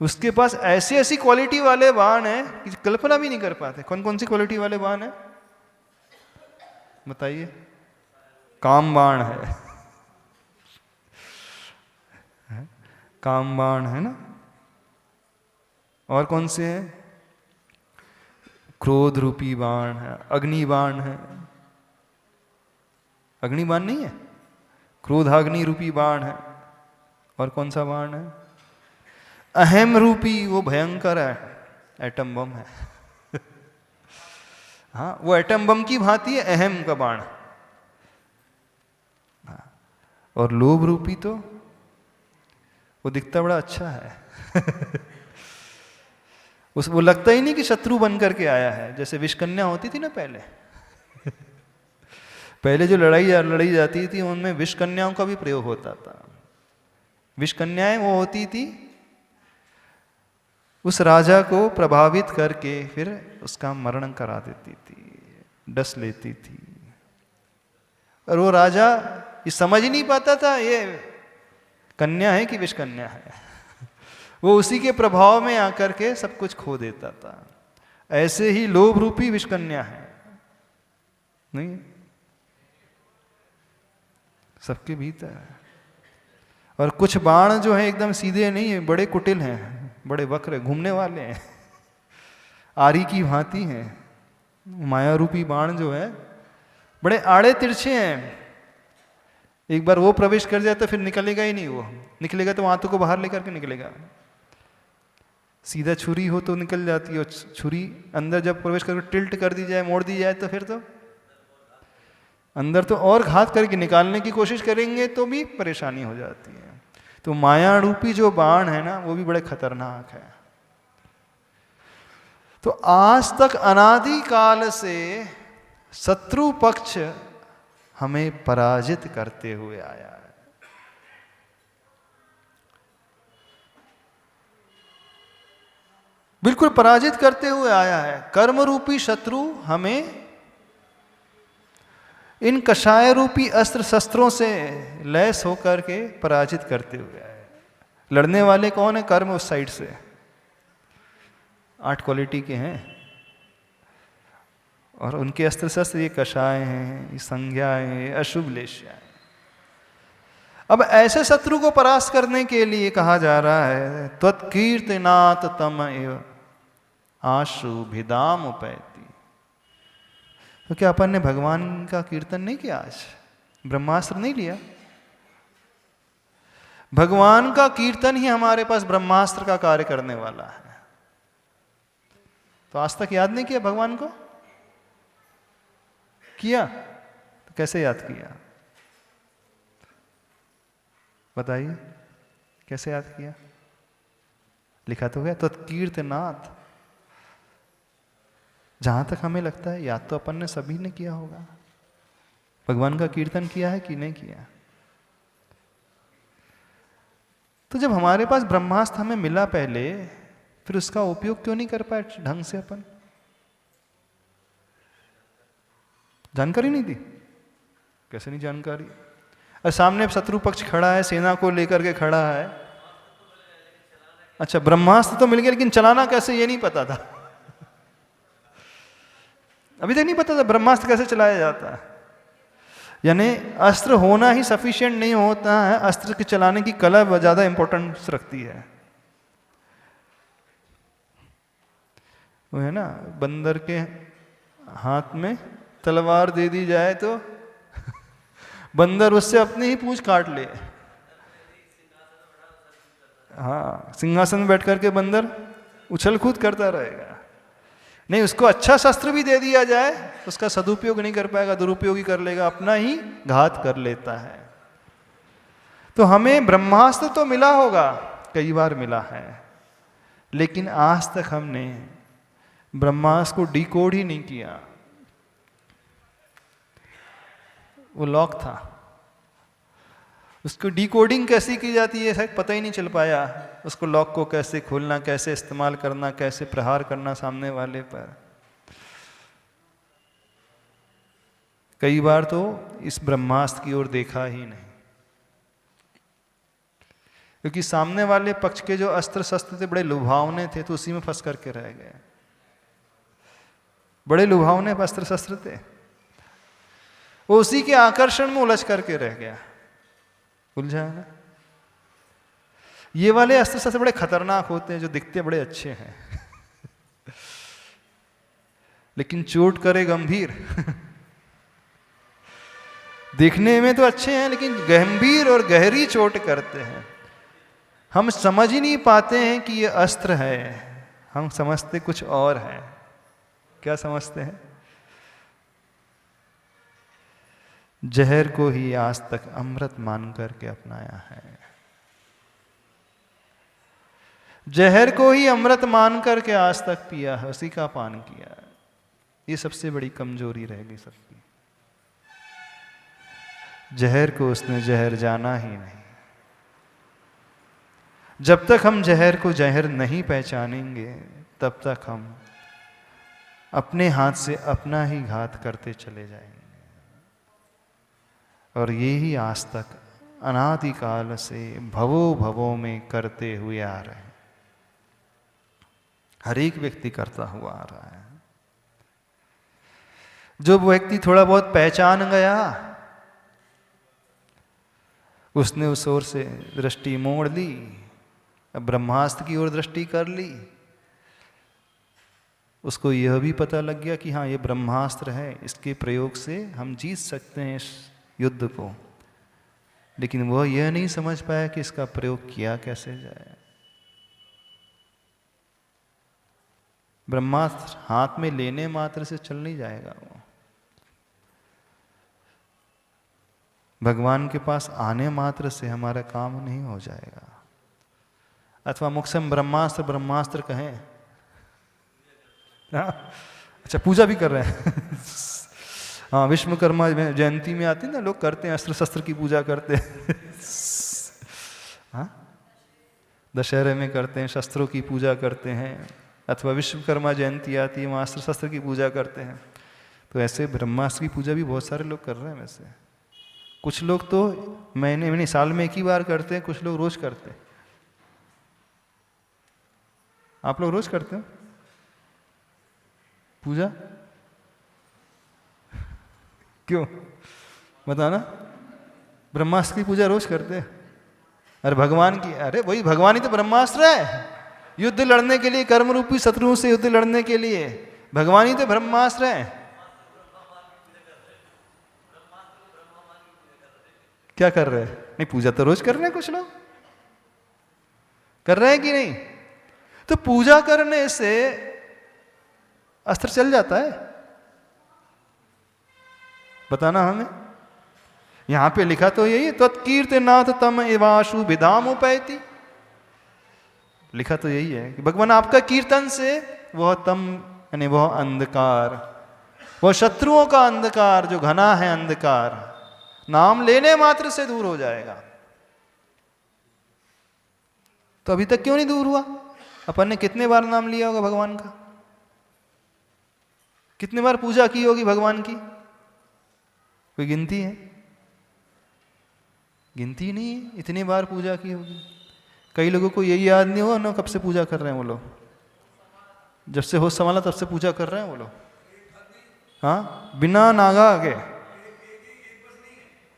उसके पास ऐसी ऐसी क्वालिटी वाले बाण हैं कि कल्पना भी नहीं कर पाते। कौन कौन सी क्वालिटी वाले बाण हैं बताइए? काम बाण है, काम बाण है ना। और कौन से हैं? क्रोध रूपी बाण है, अग्नि बाण है। अग्नि बाण नहीं है, क्रोधाग्नि रूपी बाण है। और कौन सा बाण है? अहम रूपी, वो भयंकर है, एटम बम है। हाँ, वो एटम बम की भांति है, अहम का बाण। हाँ, और लोभ रूपी तो वो दिखता बड़ा अच्छा है। वो लगता ही नहीं कि शत्रु बन करके आया है। जैसे विषकन्या होती थी ना पहले। पहले जो लड़ाई जाती थी उनमें विषकन्याओं का भी प्रयोग होता था। विषकन्याएं वो होती थी उस राजा को प्रभावित करके फिर उसका मरण करा देती थी, डस लेती थी। और वो राजा ये समझ ही नहीं पाता था ये कन्या है कि विषकन्या है। वो उसी के प्रभाव में आकर के सब कुछ खो देता था। ऐसे ही लोभ रूपी विषकन्या है, नहीं सबके भीतर है। और कुछ बाण जो है एकदम सीधे नहीं है, बड़े कुटिल हैं, बड़े वक्र घूमने वाले हैं, आरी की भांति हैं। माया रूपी बाण जो है बड़े आड़े तिरछे हैं। एक बार वो प्रवेश कर जाए तो फिर निकलेगा ही नहीं। वो निकलेगा तो आंतों को बाहर लेकर के निकलेगा। सीधा छुरी हो तो निकल जाती है, और छुरी अंदर जब प्रवेश करके टिल्ट कर दी जाए, मोड़ दी जाए, तो फिर तो अंदर तो और घात करके निकालने की कोशिश करेंगे तो भी परेशानी हो जाती है। तो माया रूपी जो बाण है ना, वो भी बड़े खतरनाक है। तो आज तक अनादि काल से शत्रु पक्ष हमें पराजित करते हुए आया है। बिल्कुल पराजित करते हुए आया है। कर्म रूपी शत्रु हमें इन कषाय रूपी अस्त्र शस्त्रों से लैस होकर के पराजित करते हुए आए। लड़ने वाले कौन है? कर्म उस साइड से 8 क्वालिटी के हैं, और उनके अस्त्र शस्त्र ये कषाय हैं, ये संज्ञाएं हैं, अशुभ लेश्याएं। अब ऐसे शत्रु को परास्त करने के लिए कहा जा रहा है त्वत्कीर्तनात् तम एव आशुभिदाम उपैति। तो क्या अपन ने भगवान का कीर्तन नहीं किया? आज ब्रह्मास्त्र नहीं लिया? भगवान का कीर्तन ही हमारे पास ब्रह्मास्त्र का कार्य करने वाला है। तो आज तक याद नहीं किया भगवान को? किया तो कैसे याद किया? बताइए कैसे याद किया? लिखा तो गया तो कीर्तनाथ। जहां तक हमें लगता है याद तो अपन ने सभी ने किया होगा। भगवान का कीर्तन किया है कि नहीं किया? तो जब हमारे पास ब्रह्मास्त्र हमें मिला पहले, फिर उसका उपयोग क्यों नहीं कर पाए ढंग से? अपन जानकारी नहीं दी। कैसे नहीं जानकारी? और सामने शत्रु पक्ष खड़ा है, सेना को लेकर के खड़ा है। अच्छा, ब्रह्मास्त्र तो मिल गया, लेकिन चलाना कैसे ये नहीं पता था। अभी तक नहीं पता था ब्रह्मास्त्र कैसे चलाया जाता है। यानी अस्त्र होना ही सफिशिएंट नहीं होता है, अस्त्र के चलाने की कला ज्यादा इंपॉर्टेंस रखती है। वो है ना, बंदर के हाथ में तलवार दे दी जाए तो बंदर उससे अपनी ही पूंछ काट ले। हाँ, सिंहासन में बैठ करके बंदर उछल कूद करता रहेगा। नहीं, उसको अच्छा शस्त्र भी दे दिया जाए, उसका सदुपयोग नहीं कर पाएगा, दुरुपयोग ही कर लेगा, अपना ही घात कर लेता है। तो हमें ब्रह्मास्त्र तो मिला होगा, कई बार मिला है, लेकिन आज तक हमने ब्रह्मास्त्र को डिकोड ही नहीं किया। वो लॉक था, उसको डिकोडिंग कैसे की जाती है शायद पता ही नहीं चल पाया। उसको लॉक को कैसे खोलना, कैसे इस्तेमाल करना, कैसे प्रहार करना सामने वाले पर। कई बार तो इस ब्रह्मास्त्र की ओर देखा ही नहीं, क्योंकि सामने वाले पक्ष के जो अस्त्र शस्त्र थे बड़े लुभावने थे, तो उसी में फंस करके रह गए। बड़े लुभावने अस्त्र शस्त्र थे, वो उसी के आकर्षण में उलझ करके रह गया, उलझा है ना। ये वाले अस्त्र शस्त्र बड़े खतरनाक होते हैं, जो दिखते बड़े अच्छे हैं लेकिन चोट करे गंभीर दिखने में तो अच्छे हैं, लेकिन गंभीर और गहरी चोट करते हैं। हम समझ ही नहीं पाते हैं कि ये अस्त्र है, हम समझते कुछ और है। क्या समझते हैं? जहर को ही आज तक अमृत मान करके अपनाया है। जहर को ही अमृत मान करके आज तक पिया है, उसी का पान किया है। ये सबसे बड़ी कमजोरी रहेगी सबकी। जहर को उसने जहर जाना ही नहीं। जब तक हम जहर को जहर नहीं पहचानेंगे, तब तक हम अपने हाथ से अपना ही घात करते चले जाएंगे। और ये ही आज तक अनादिकाल से भवों भवों में करते हुए आ रहे हैं। हर एक व्यक्ति करता हुआ आ रहा है। जो व्यक्ति थोड़ा बहुत पहचान गया, उसने उस ओर से दृष्टि मोड़ ली, अब ब्रह्मास्त्र की ओर दृष्टि कर ली। उसको यह भी पता लग गया कि हाँ, ये ब्रह्मास्त्र है, इसके प्रयोग से हम जीत सकते हैं इस युद्ध को। लेकिन वह यह नहीं समझ पाया कि इसका प्रयोग किया कैसे जाए। ब्रह्मास्त्र हाथ में लेने मात्र से चल नहीं जाएगा वो। भगवान के पास आने मात्र से हमारा काम नहीं हो जाएगा। अथवा मुख से हम ब्रह्मास्त्र ब्रह्मास्त्र कहें, हाँ? अच्छा, पूजा भी कर रहे हैं हाँ, विश्वकर्मा जयंती में आती है ना, लोग करते हैं, अस्त्र शस्त्र की पूजा करते हैं हाँ, दशहरे में करते हैं, शस्त्रों की पूजा करते हैं, अथवा विश्वकर्मा जयंती आती है, वहाँ अस्त्र शस्त्र की पूजा करते हैं। तो ऐसे ब्रह्मास्त्र की पूजा भी बहुत सारे लोग कर रहे हैं। वैसे कुछ लोग तो महीने साल में एक ही बार करते हैं, कुछ लोग रोज करते हैं। आप लोग रोज करते हो पूजा? क्यों बताना? ब्रह्मास्त्र की पूजा रोज करते हैं? अरे भगवान की, अरे वही भगवान ही तो ब्रह्मास्त्र है, युद्ध लड़ने के लिए, कर्म रूपी शत्रुओं से युद्ध लड़ने के लिए भगवान ही तो ब्रह्मास्त्र है। क्या कर रहे हैं? नहीं, पूजा तो रोज कर रहे हैं, कुछ लोग कर रहे हैं कि नहीं? तो पूजा करने से अस्त्र चल जाता है? बताना हमें। यहां पे लिखा तो यही, तत्कीर्तनाथ तम एवाशु विधाम उपैति, लिखा तो यही है कि भगवान आपका कीर्तन से वह तम यानी वह अंधकार, वह शत्रुओं का अंधकार जो घना है अंधकार, नाम लेने मात्र से दूर हो जाएगा। तो अभी तक क्यों नहीं दूर हुआ? अपन ने कितने बार नाम लिया होगा भगवान का? कितने बार पूजा की होगी भगवान की? कोई गिनती है? गिनती नहीं है, इतनी बार पूजा की होगी। कई लोगों को यही याद नहीं हुआ ना कब से पूजा कर रहे हैं वो लोग, जब से होश संभाला तब से पूजा कर रहे हैं वो लोग। हाँ, बिना नागा आगे,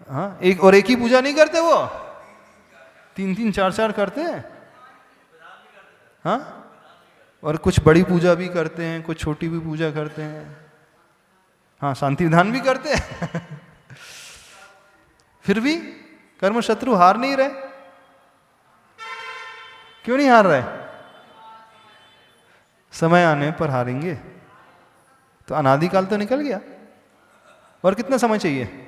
हाँ, एक ही पूजा नहीं करते वो, 3-3 4-4 करते हैं। हाँ, और कुछ बड़ी पूजा भी करते हैं, कुछ छोटी भी पूजा करते हैं। हाँ, शांति विधान भी करते हैं फिर भी कर्म शत्रु हार नहीं रहे। क्यों नहीं हार रहे? समय आने पर हारेंगे। तो अनादिकाल तो निकल गया, और कितना समय चाहिए?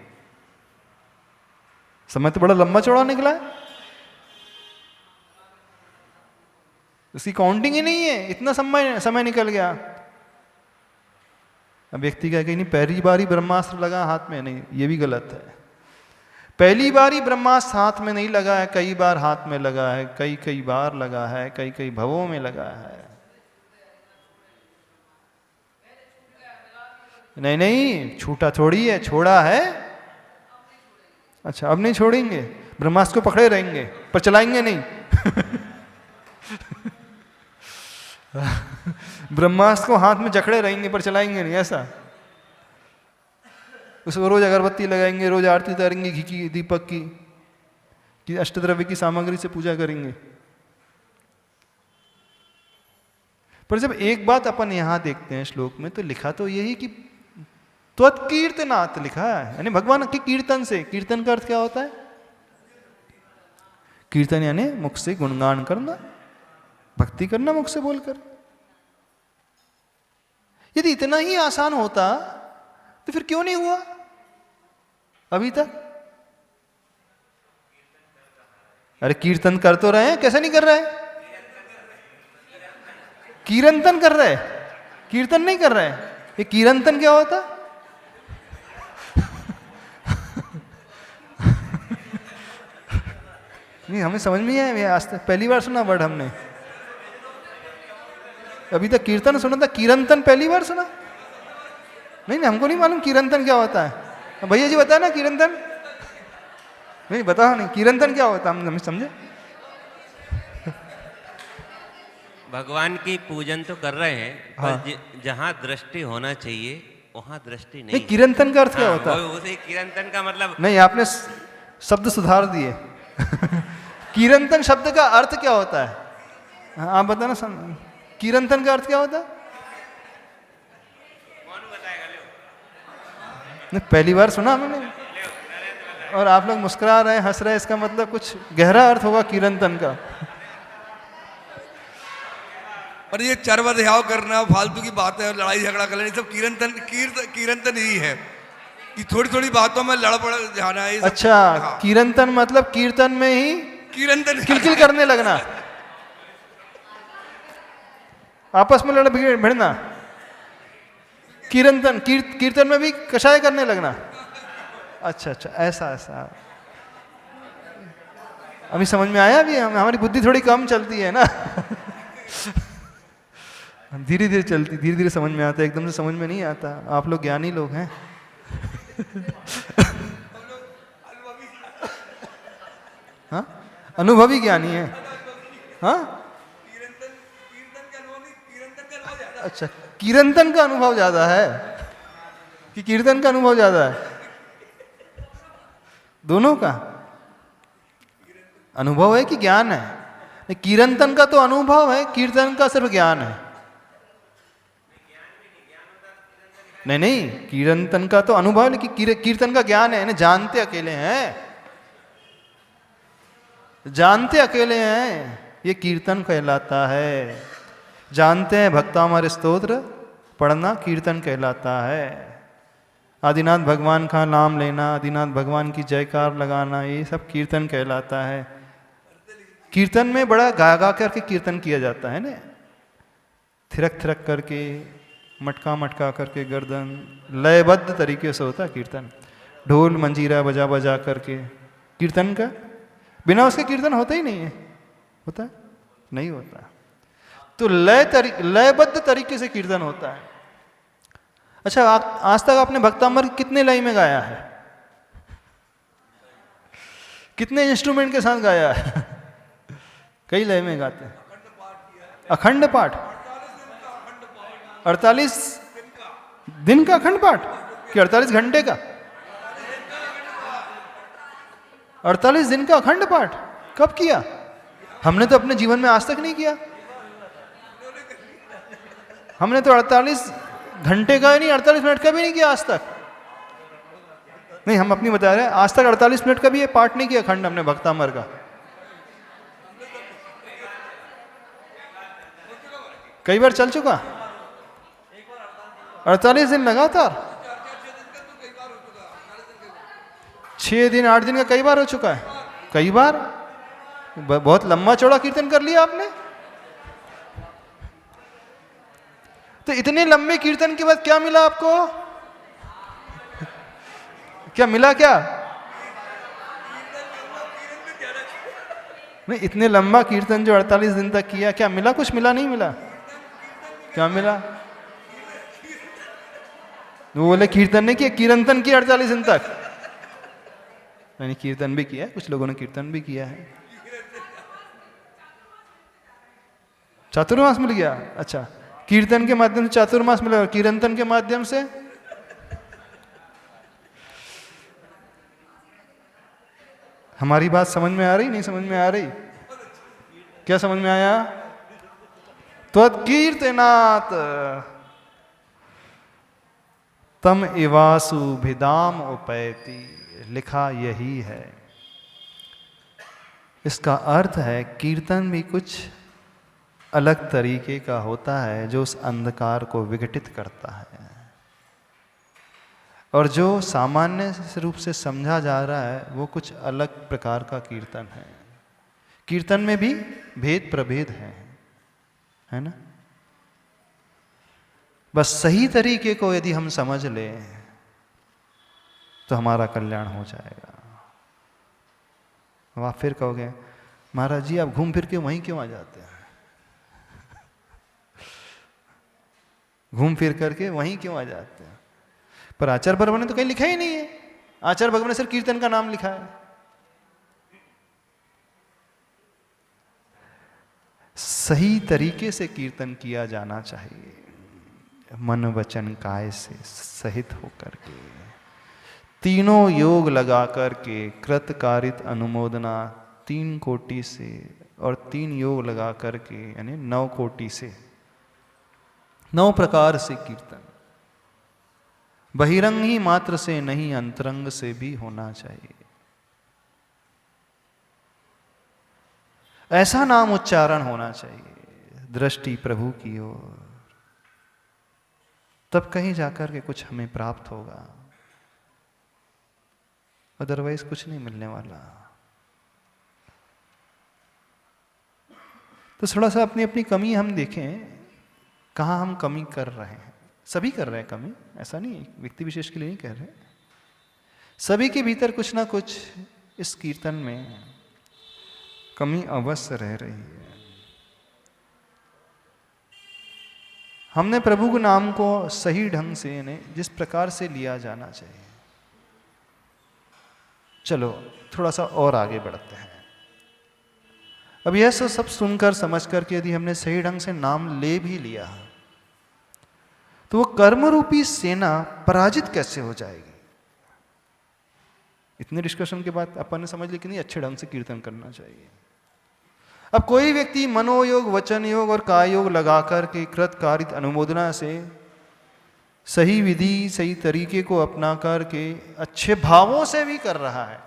समय तो बड़ा लंबा चौड़ा निकला है, उसकी काउंटिंग ही नहीं है, इतना समय निकल गया। अब व्यक्ति कहे कि नहीं पहली बार ही ब्रह्मास्त्र लगा हाथ में, नहीं, ये भी गलत है। पहली बार ही ब्रह्मास्त्र हाथ में नहीं लगा है, कई बार हाथ में लगा है, कई बार लगा है, कई भवों में लगा है। नहीं, छूटा थोड़ी है, छोड़ा है। अच्छा, अब नहीं छोड़ेंगे, ब्रह्मास्त्र को पकड़े रहेंगे पर चलाएंगे नहीं ब्रह्मास्त्र को हाथ में जकड़े रहेंगे पर चलाएंगे नहीं, ऐसा? उसको रोज अगरबत्ती लगाएंगे, रोज आरती उतारेंगे घी की, दीपक की, कि अष्टद्रव्य की सामग्री से पूजा करेंगे। पर जब एक बात अपन यहां देखते हैं श्लोक में, तो लिखा तो यही कि त्वत्कीर्तनात् लिखा है, यानी भगवान के कीर्तन से। कीर्तन का अर्थ क्या होता है? कीर्तन यानी मुख से गुणगान करना, भक्ति करना मुख से बोलकर। यदि इतना ही आसान होता तो फिर क्यों नहीं हुआ अभी तक? अरे कीर्तन कर तो रहे हैं, कैसे नहीं कर रहे? कीर्तन कर रहे, कीर्तन नहीं कर रहे। ये कीर्तन क्या होता? नहीं, हमें समझ में नहीं आया, आज तक पहली बार सुना वर्ड हमने। अभी तक कीर्तन सुना था, कीर्तन पहली बार सुना। नहीं, हमको नहीं मालूम कीर्तन क्या होता है। भैया जी बताया ना कीर्तन। नहीं बताओ, नहीं कीर्तन क्या होता है, हम समझे। भगवान की पूजन तो कर रहे हैं, हाँ। पर जहाँ दृष्टि होना चाहिए वहाँ दृष्टि नहीं, नहीं। कीर्तन का अर्थ क्या होता है? उसे कीर्तन का मतलब नहीं, आपने शब्द सुधार दिए कीर्तन शब्द का अर्थ क्या होता है? हाँ, आप बताना। कीर्तन का अर्थ क्या होता है? नहीं, पहली बार सुना हमने, और आप लोग मुस्कुरा रहे हैं, हंस रहे हैं, इसका मतलब कुछ गहरा अर्थ होगा कीर्तन का। और ये चरवध्याव करना, फालतू की बातें और लड़ाई झगड़ा करना, ये सब कीर्तन ही है। कि थोड़ी थोड़ी बातों में लड़ पड़ जाना है ये सब। अच्छा, हाँ, कीर्तन मतलब कीर्तन में ही कीर्तन किलकिल करने लगना, आपस में लड़ भिड़ना, कीर्तन में भी कषाय करने लगना। अच्छा अच्छा, ऐसा ऐसा अभी समझ में आया। अभी हमारी बुद्धि थोड़ी कम चलती है ना धीरे धीरे चलती, धीरे धीरे समझ में आता है, एकदम से समझ में नहीं आता। आप लोग ज्ञानी लोग हैं हाँ, अनुभवी ज्ञानी है। हाँ, अच्छा, कीर्तन का अनुभव ज्यादा है कि कीर्तन का अनुभव ज्यादा है? दोनों का अनुभव है कि ज्ञान है? कीर्तन का तो अनुभव है, कीर्तन का सिर्फ ज्ञान है। नहीं नहीं, कीर्तन का तो अनुभव है, लेकिन कीर्तन का ज्ञान है। जानते अकेले हैं, जानते अकेले हैं, ये कीर्तन कहलाता है। जानते हैं भक्तामर स्तोत्र पढ़ना कीर्तन कहलाता है। आदिनाथ भगवान का नाम लेना, आदिनाथ भगवान की जयकार लगाना, ये सब कीर्तन कहलाता है। कीर्तन में बड़ा गा गा करके कीर्तन किया जाता है ना, थिरक थिरक करके, मटका मटका करके, गर्दन लयबद्ध तरीके से होता है कीर्तन। ढोल मंजीरा बजा बजा करके कीर्तन का, बिना उसके कीर्तन होता ही नहीं है। होता है? नहीं होता। तो लयबद्ध तरीके से कीर्तन होता है। अच्छा, आज तक आपने भक्तामर कितने लय में गाया है? कितने इंस्ट्रूमेंट के साथ गाया है? कई लय में गाते हैं। अखंड पाठ 48 दिन का अखंड पाठ कि 48 घंटे का? 48 दिन का अखंड पाठ कब किया? हमने तो अपने जीवन में आज तक नहीं किया। हमने तो 48 घंटे का ही नहीं, 48 मिनट का भी नहीं किया आज तक। नहीं, हम अपनी बता रहे हैं, आज तक 48 मिनट का भी ये पाठ नहीं किया अखंड हमने भक्तामर का। कई बार चल चुका 48 दिन लगातार, 6 दिन 8 दिन का कई बार हो चुका है। कई बार बहुत लंबा चौड़ा कीर्तन कर लिया आपने। तो इतने लंबे कीर्तन के बाद क्या मिला आपको? क्या मिला? क्या नहीं, इतने लंबा कीर्तन जो 48 दिन तक किया, क्या मिला? कुछ मिला? नहीं मिला? क्या मिला? वो बोले कीर्तन नहीं किया, कीर्तन किया 48 दिन तक। मैंने कीर्तन भी किया है, कुछ लोगों ने कीर्तन भी किया है। चातुर्मास मिल गया? अच्छा, कीर्तन के माध्यम से चातुर्मास मिला और कीर्तन के माध्यम से हमारी बात समझ में आ रही? नहीं समझ में आ रही? क्या समझ में आया? त्वत्कीर्तनात् तम इवासु भिदाम उपैति, लिखा यही है। इसका अर्थ है कीर्तन भी कुछ अलग तरीके का होता है जो उस अंधकार को विघटित करता है, और जो सामान्य रूप से समझा जा रहा है वो कुछ अलग प्रकार का कीर्तन है। कीर्तन में भी भेद प्रभेद है ना। बस सही तरीके को यदि हम समझ लें तो हमारा कल्याण हो जाएगा। अब आप फिर कहोगे महाराज जी आप घूम फिर के वहीं क्यों आ जाते हैं? घूम फिर करके वहीं क्यों आ जाते हैं? पर आचार्य भगवान ने तो कहीं लिखा ही नहीं है। आचार्य भगवान ने सिर्फ कीर्तन का नाम लिखा है। सही तरीके से कीर्तन किया जाना चाहिए, मन वचन काय से सहित होकर के, तीनों योग लगा करके, कृत कारित अनुमोदना 3 कोटि से और 3 योग लगा करके, यानी 9 कोटि से, 9 प्रकार से कीर्तन। बहिरंग ही मात्र से नहीं, अंतरंग से भी होना चाहिए। ऐसा नाम उच्चारण होना चाहिए, दृष्टि प्रभु की ओर, तब कहीं जाकर के कुछ हमें प्राप्त होगा। अदरवाइज कुछ नहीं मिलने वाला। तो थोड़ा सा अपनी अपनी कमी हम देखें, कहाँ हम कमी कर रहे हैं। सभी कर रहे हैं कमी, ऐसा नहीं व्यक्ति विशेष के लिए नहीं कह रहे, सभी के भीतर कुछ ना कुछ इस कीर्तन में कमी अवश्य रह रही है। हमने प्रभु के नाम को सही ढंग से इन्हें जिस प्रकार से लिया जाना चाहिए, चलो थोड़ा सा और आगे बढ़ते हैं। अब यह सब सुनकर समझ करके यदि हमने सही ढंग से नाम ले भी लिया तो वो कर्म रूपी सेना पराजित कैसे हो जाएगी। इतने डिस्कशन के बाद अपन ने समझ लिया कि नहीं, अच्छे ढंग से कीर्तन करना चाहिए। अब कोई व्यक्ति मनोयोग, वचन योग और काय योग लगाकर के कृत कारित अनुमोदना से सही विधि, सही तरीके को अपना करके अच्छे भावों से भी कर रहा है,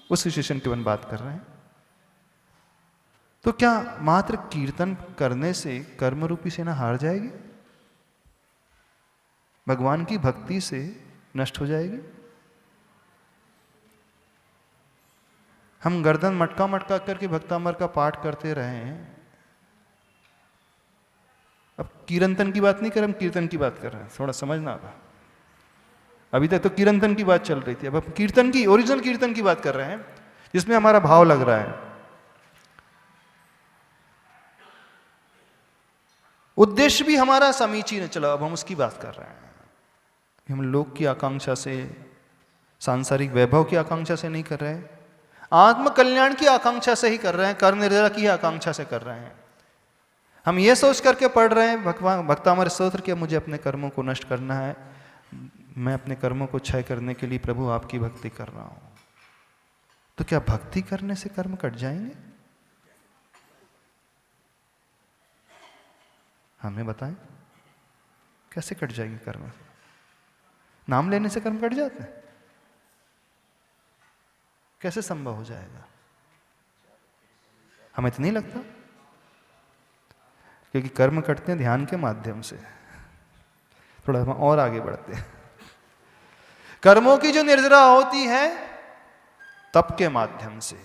उस सिचुएशन की अपन बात कर रहे हैं। तो क्या मात्र कीर्तन करने से कर्म रूपी सेना हार जाएगी, भगवान की भक्ति से नष्ट हो जाएगी? हम गर्दन मटका मटका करके भक्तामर का पाठ करते रहे हैं। अब कीर्तन की बात नहीं कर, हम कीर्तन की बात कर रहे हैं, थोड़ा समझना होगा। अभी तक तो कीर्तन की बात चल रही थी, अब हम कीर्तन की, ओरिजिनल कीर्तन की बात कर रहे हैं जिसमें हमारा भाव लग रहा है, उद्देश्य भी हमारा समीचीन चला। अब हम उसकी बात कर रहे हैं। हम लोक की आकांक्षा से, सांसारिक वैभव की आकांक्षा से नहीं कर रहे हैं, आत्म कल्याण की आकांक्षा से ही कर रहे हैं, कर्म निर्जरा की आकांक्षा से कर रहे हैं। हम ये सोच करके पढ़ रहे हैं भगवान भक्तामर स्तोत्र कि मुझे अपने कर्मों को नष्ट करना है, मैं अपने कर्मों को क्षय करने के लिए प्रभु आपकी भक्ति कर रहा हूं। तो क्या भक्ति करने से कर्म कट जाएंगे? हमें बताएं, कैसे कट जाएंगे कर्म? नाम लेने से कर्म कट जाते हैं? कैसे संभव हो जाएगा? हमें तो नहीं लगता, क्योंकि कर्म कटते हैं ध्यान के माध्यम से। थोड़ा हम और आगे बढ़ते हैं। कर्मों की जो निर्जरा होती है तप के माध्यम से,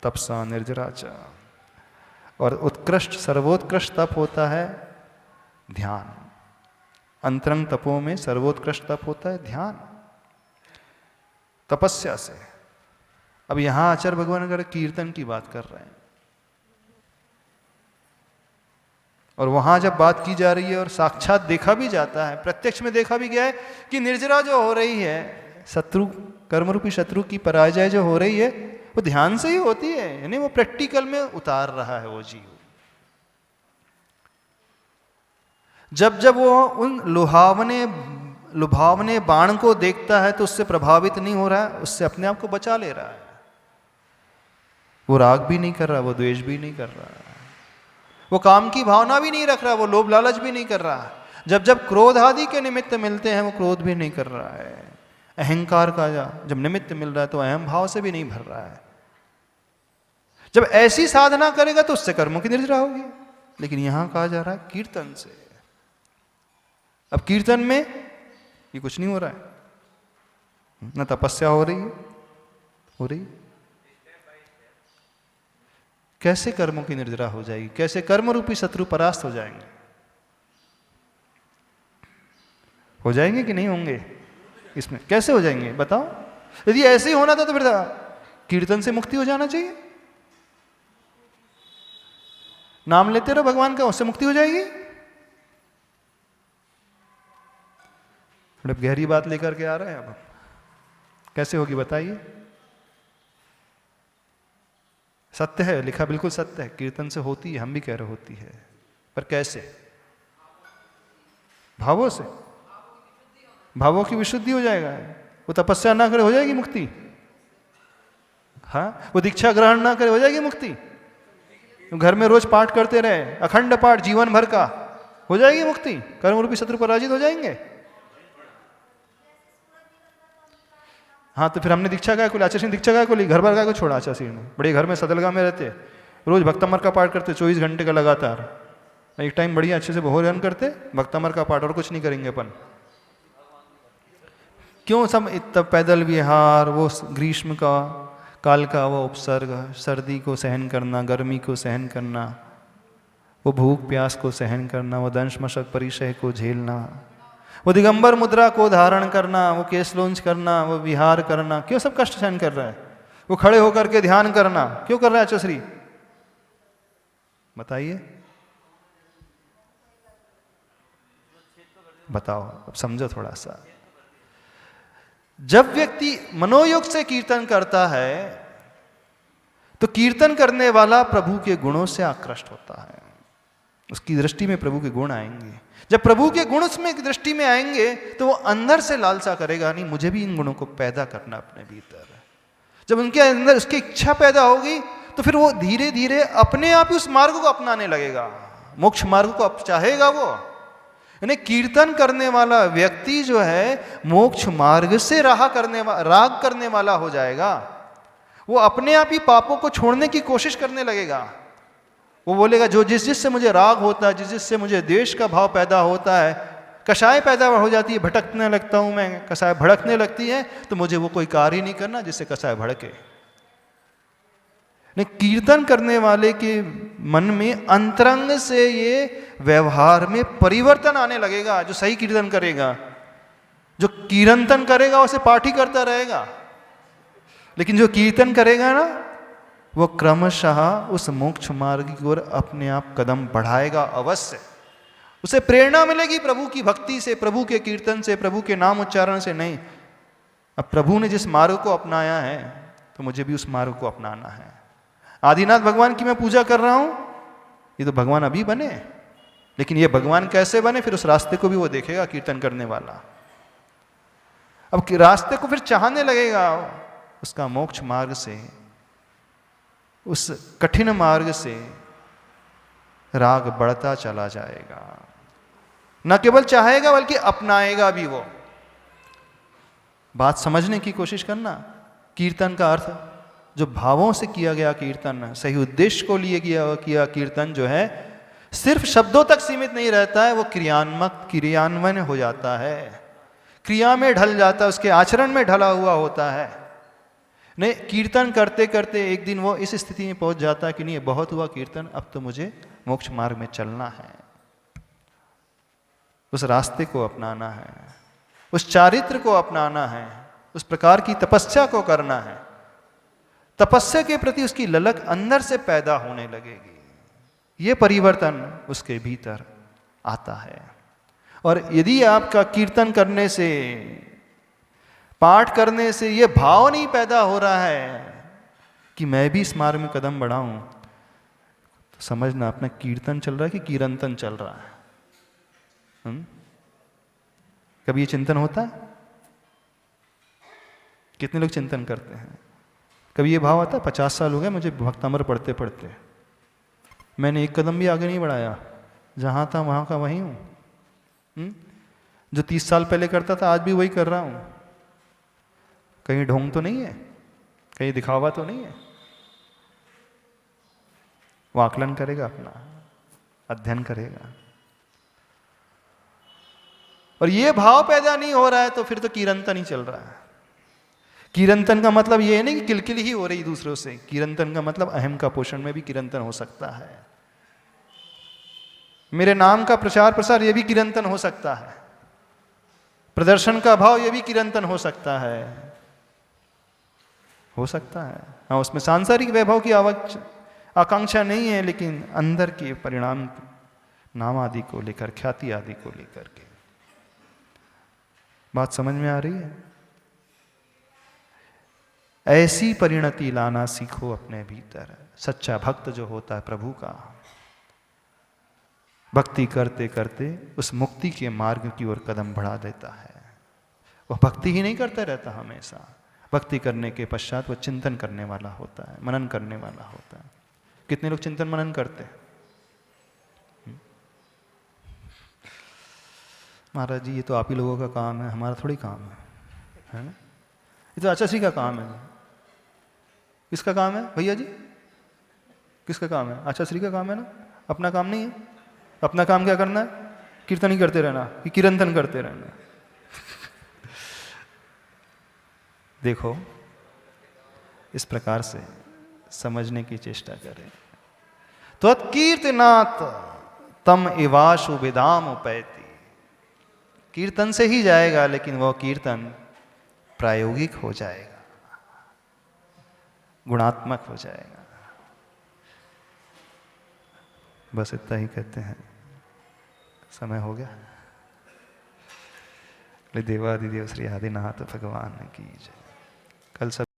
तपसा निर्जराचा, और उत्कृष्ट सर्वोत्कृष्ट तप होता है ध्यान। अंतरंग तपों में सर्वोत्कृष्ट तप होता है ध्यान, तपस्या से। अब यहां आचार्य भगवान अगर कीर्तन की बात कर रहे हैं और वहां जब बात की जा रही है और साक्षात देखा भी जाता है, प्रत्यक्ष में देखा भी गया है कि निर्जरा जो हो रही है, शत्रु, कर्मरूपी शत्रु की पराजय जो हो रही है वो ध्यान से ही होती है, यानी वो प्रैक्टिकल में उतार रहा है वो जीव। जब जब वो उन लुभावने बाण को देखता है तो उससे प्रभावित नहीं हो रहा है, उससे अपने आप को बचा ले रहा है। वो राग भी नहीं कर रहा, वो द्वेष भी नहीं कर रहा, वो काम की भावना भी नहीं रख रहा, वो लोभ लालच भी नहीं कर रहा। जब जब क्रोध आदि के निमित्त मिलते हैं वो क्रोध भी नहीं कर रहा है। अहंकार का जब निमित्त मिल रहा है तो अहम भाव से भी नहीं भर रहा है। जब ऐसी साधना करेगा तो उससे कर्मों की निर्जरा होगी। लेकिन यहां कहा जा रहा है कीर्तन से। अब कीर्तन में ये कुछ नहीं हो रहा है, न तपस्या हो रही है, हो रही। कैसे कर्मों की निर्जरा हो जाएगी? कैसे कर्म रूपी शत्रु परास्त हो जाएंगे? हो जाएंगे कि नहीं होंगे? इसमें कैसे हो जाएंगे बताओ? यदि ऐसे ही होना था तो फिर कीर्तन से मुक्ति हो जाना चाहिए। नाम लेते रहो भगवान का, उससे मुक्ति हो जाएगी। थोड़ी गहरी बात लेकर के आ रहे हैं अब। कैसे होगी बताइए? सत्य है, लिखा बिल्कुल सत्य है, कीर्तन से होती है, हम भी कह रहे होती है, पर कैसे? भावों से। भावों की विशुद्धि हो जाएगा। वो तपस्या ना करे हो जाएगी मुक्ति? हाँ, वो दीक्षा ग्रहण ना करे हो जाएगी मुक्ति? घर में रोज पाठ करते रहे, अखंड पाठ जीवन भर का, हो जाएगी मुक्ति? कर्म रूपी शत्रु पराजित हो जाएंगे? हाँ, तो फिर हमने दीक्षा काय को ली? आचार्य ने दीक्षा काय को ली? घर भर काय को छोड़ा? आचार्य ने बड़े घर में सदलगा में रहते, रोज भक्तमर का पाठ करते 24 घंटे का लगातार। एक टाइम बढ़िया अच्छे से भोजन करते, भक्तमर का पाठ, और कुछ नहीं करेंगे अपन। क्यों सब इतना पैदल विहार, वो ग्रीष्म का काल का वो उपसर्ग, सर्दी को सहन करना, गर्मी को सहन करना, वो भूख प्यास को सहन करना, वो दंश मशक परिचय को झेलना, वो दिगंबर मुद्रा को धारण करना, वो केस लौंच करना, वो विहार करना, क्यों सब कष्ट सहन कर रहा है? वो खड़े होकर के ध्यान करना क्यों कर रहा है आचार्य श्री? बताइए, बताओ, अब समझो थोड़ा सा। जब व्यक्ति मनोयोग से कीर्तन करता है तो कीर्तन करने वाला प्रभु के गुणों से आकृष्ट होता है, उसकी दृष्टि में प्रभु के गुण आएंगे। जब प्रभु के गुण उसमें दृष्टि में आएंगे तो वो अंदर से लालसा करेगा, नहीं मुझे भी इन गुणों को पैदा करना अपने भीतर। जब उनके अंदर उसकी इच्छा पैदा होगी तो फिर वो धीरे धीरे अपने आप ही उस मार्ग को अपनाने लगेगा, मोक्ष मार्ग को चाहेगा वो। यानी कीर्तन करने वाला व्यक्ति जो है मोक्ष मार्ग से राग करने वाला हो जाएगा। वो अपने आप ही पापों को छोड़ने की कोशिश करने लगेगा। वो बोलेगा जो जिससे मुझे राग होता है, जिससे मुझे द्वेष का भाव पैदा होता है, कषाय पैदा हो जाती है, भटकने लगता हूं मैं, कषाय भड़कने लगती है, तो मुझे वो कोई कार्य नहीं करना जिससे कषाय भड़के। नहीं, कीर्तन करने वाले के मन में अंतरंग से ये व्यवहार में परिवर्तन आने लगेगा। जो सही कीर्तन करेगा, जो कीर्तन करेगा उसे पाठ ही करता रहेगा, लेकिन जो कीर्तन करेगा ना वो क्रमशः उस मोक्ष मार्ग की ओर अपने आप कदम बढ़ाएगा अवश्य। उसे प्रेरणा मिलेगी प्रभु की भक्ति से, प्रभु के कीर्तन से, प्रभु के नाम उच्चारण से नहीं। अब प्रभु ने जिस मार्ग को अपनाया है तो मुझे भी उस मार्ग को अपनाना है। आदिनाथ भगवान की मैं पूजा कर रहा हूं, ये तो भगवान अभी बने, लेकिन ये भगवान कैसे बने फिर उस रास्ते को भी वो देखेगा कीर्तन करने वाला। अब रास्ते को फिर चाहने लगेगा, उसका मोक्ष मार्ग से, उस कठिन मार्ग से राग बढ़ता चला जाएगा। न केवल चाहेगा बल्कि अपनाएगा भी वो। बात समझने की कोशिश करना। कीर्तन का अर्थ जो भावों से किया गया कीर्तन, सही उद्देश्य को लिए किया कीर्तन जो है सिर्फ शब्दों तक सीमित नहीं रहता है, वो क्रियान्वयन हो जाता है, क्रिया में ढल जाता है, उसके आचरण में ढला हुआ होता है। नहीं, कीर्तन करते करते एक दिन वो इस स्थिति में पहुंच जाता है कि नहीं बहुत हुआ कीर्तन, अब तो मुझे मोक्ष मार्ग में चलना है, उस रास्ते को अपनाना है, उस चारित्र को अपनाना है, उस प्रकार की तपस्या को करना है। तपस्या के प्रति उसकी ललक अंदर से पैदा होने लगेगी। ये परिवर्तन उसके भीतर आता है। और यदि आपका कीर्तन करने से, पाठ करने से ये भाव नहीं पैदा हो रहा है कि मैं भी इस मार्ग में कदम बढ़ाऊं, तो समझना अपना कीर्तन चल रहा है कि कीरंतन चल रहा है। कभी ये चिंतन होता है? कितने लोग चिंतन करते हैं? कभी ये भाव आता है 50 साल हो गए मुझे भक्तामृत पढ़ते पढ़ते, मैंने एक कदम भी आगे नहीं बढ़ाया, जहां था वहां का वहीं हूं। जो 30 साल पहले करता था आज भी वही कर रहा हूं। कहीं ढोंग तो नहीं है, कहीं दिखावा तो नहीं है। वो आकलन करेगा, अपना अध्ययन करेगा। और ये भाव पैदा नहीं हो रहा है तो फिर तो कीरंतन ही चल रहा है। कीरंतन का मतलब ये नहीं कि किलकिल ही हो रही दूसरों से। कीरंतन का मतलब अहम का पोषण में भी कीरंतन हो सकता है। मेरे नाम का प्रचार प्रसार ये भी कीरंतन हो सकता है। प्रदर्शन का भाव ये भी कीरंतन हो सकता है, हो सकता है। हाँ, उसमें सांसारिक वैभव की आकांक्षा नहीं है, लेकिन अंदर के परिणाम नाम आदि को लेकर, ख्याति आदि को लेकर के। बात समझ में आ रही है? ऐसी परिणति लाना सीखो अपने भीतर। सच्चा भक्त जो होता है प्रभु का, भक्ति करते करते उस मुक्ति के मार्ग की ओर कदम बढ़ा देता है। वह भक्ति ही नहीं करता रहता हमेशा, भक्ति करने के पश्चात वह चिंतन करने वाला होता है, मनन करने वाला होता है। कितने लोग चिंतन मनन करते हैं? महाराज जी ये तो आप ही लोगों का काम है, हमारा थोड़ी काम है ना? ये तो आचार्य श्री का काम है। किसका काम है भैया जी? किसका काम है? आचार्य श्री का काम है ना, अपना काम नहीं है। अपना काम क्या करना है? कीर्तन ही करते रहना, कि कीर्तन करते रहना। देखो, इस प्रकार से समझने की चेष्टा करें। त्वत्कीर्तनात् तम इवाशु विदाम उपैति। कीर्तन से ही जाएगा, लेकिन वह कीर्तन प्रायोगिक हो जाएगा, गुणात्मक हो जाएगा। बस इतना ही कहते हैं। समय हो गया। देवादिदेव श्री आदिनाथ भगवान की जय। कल सब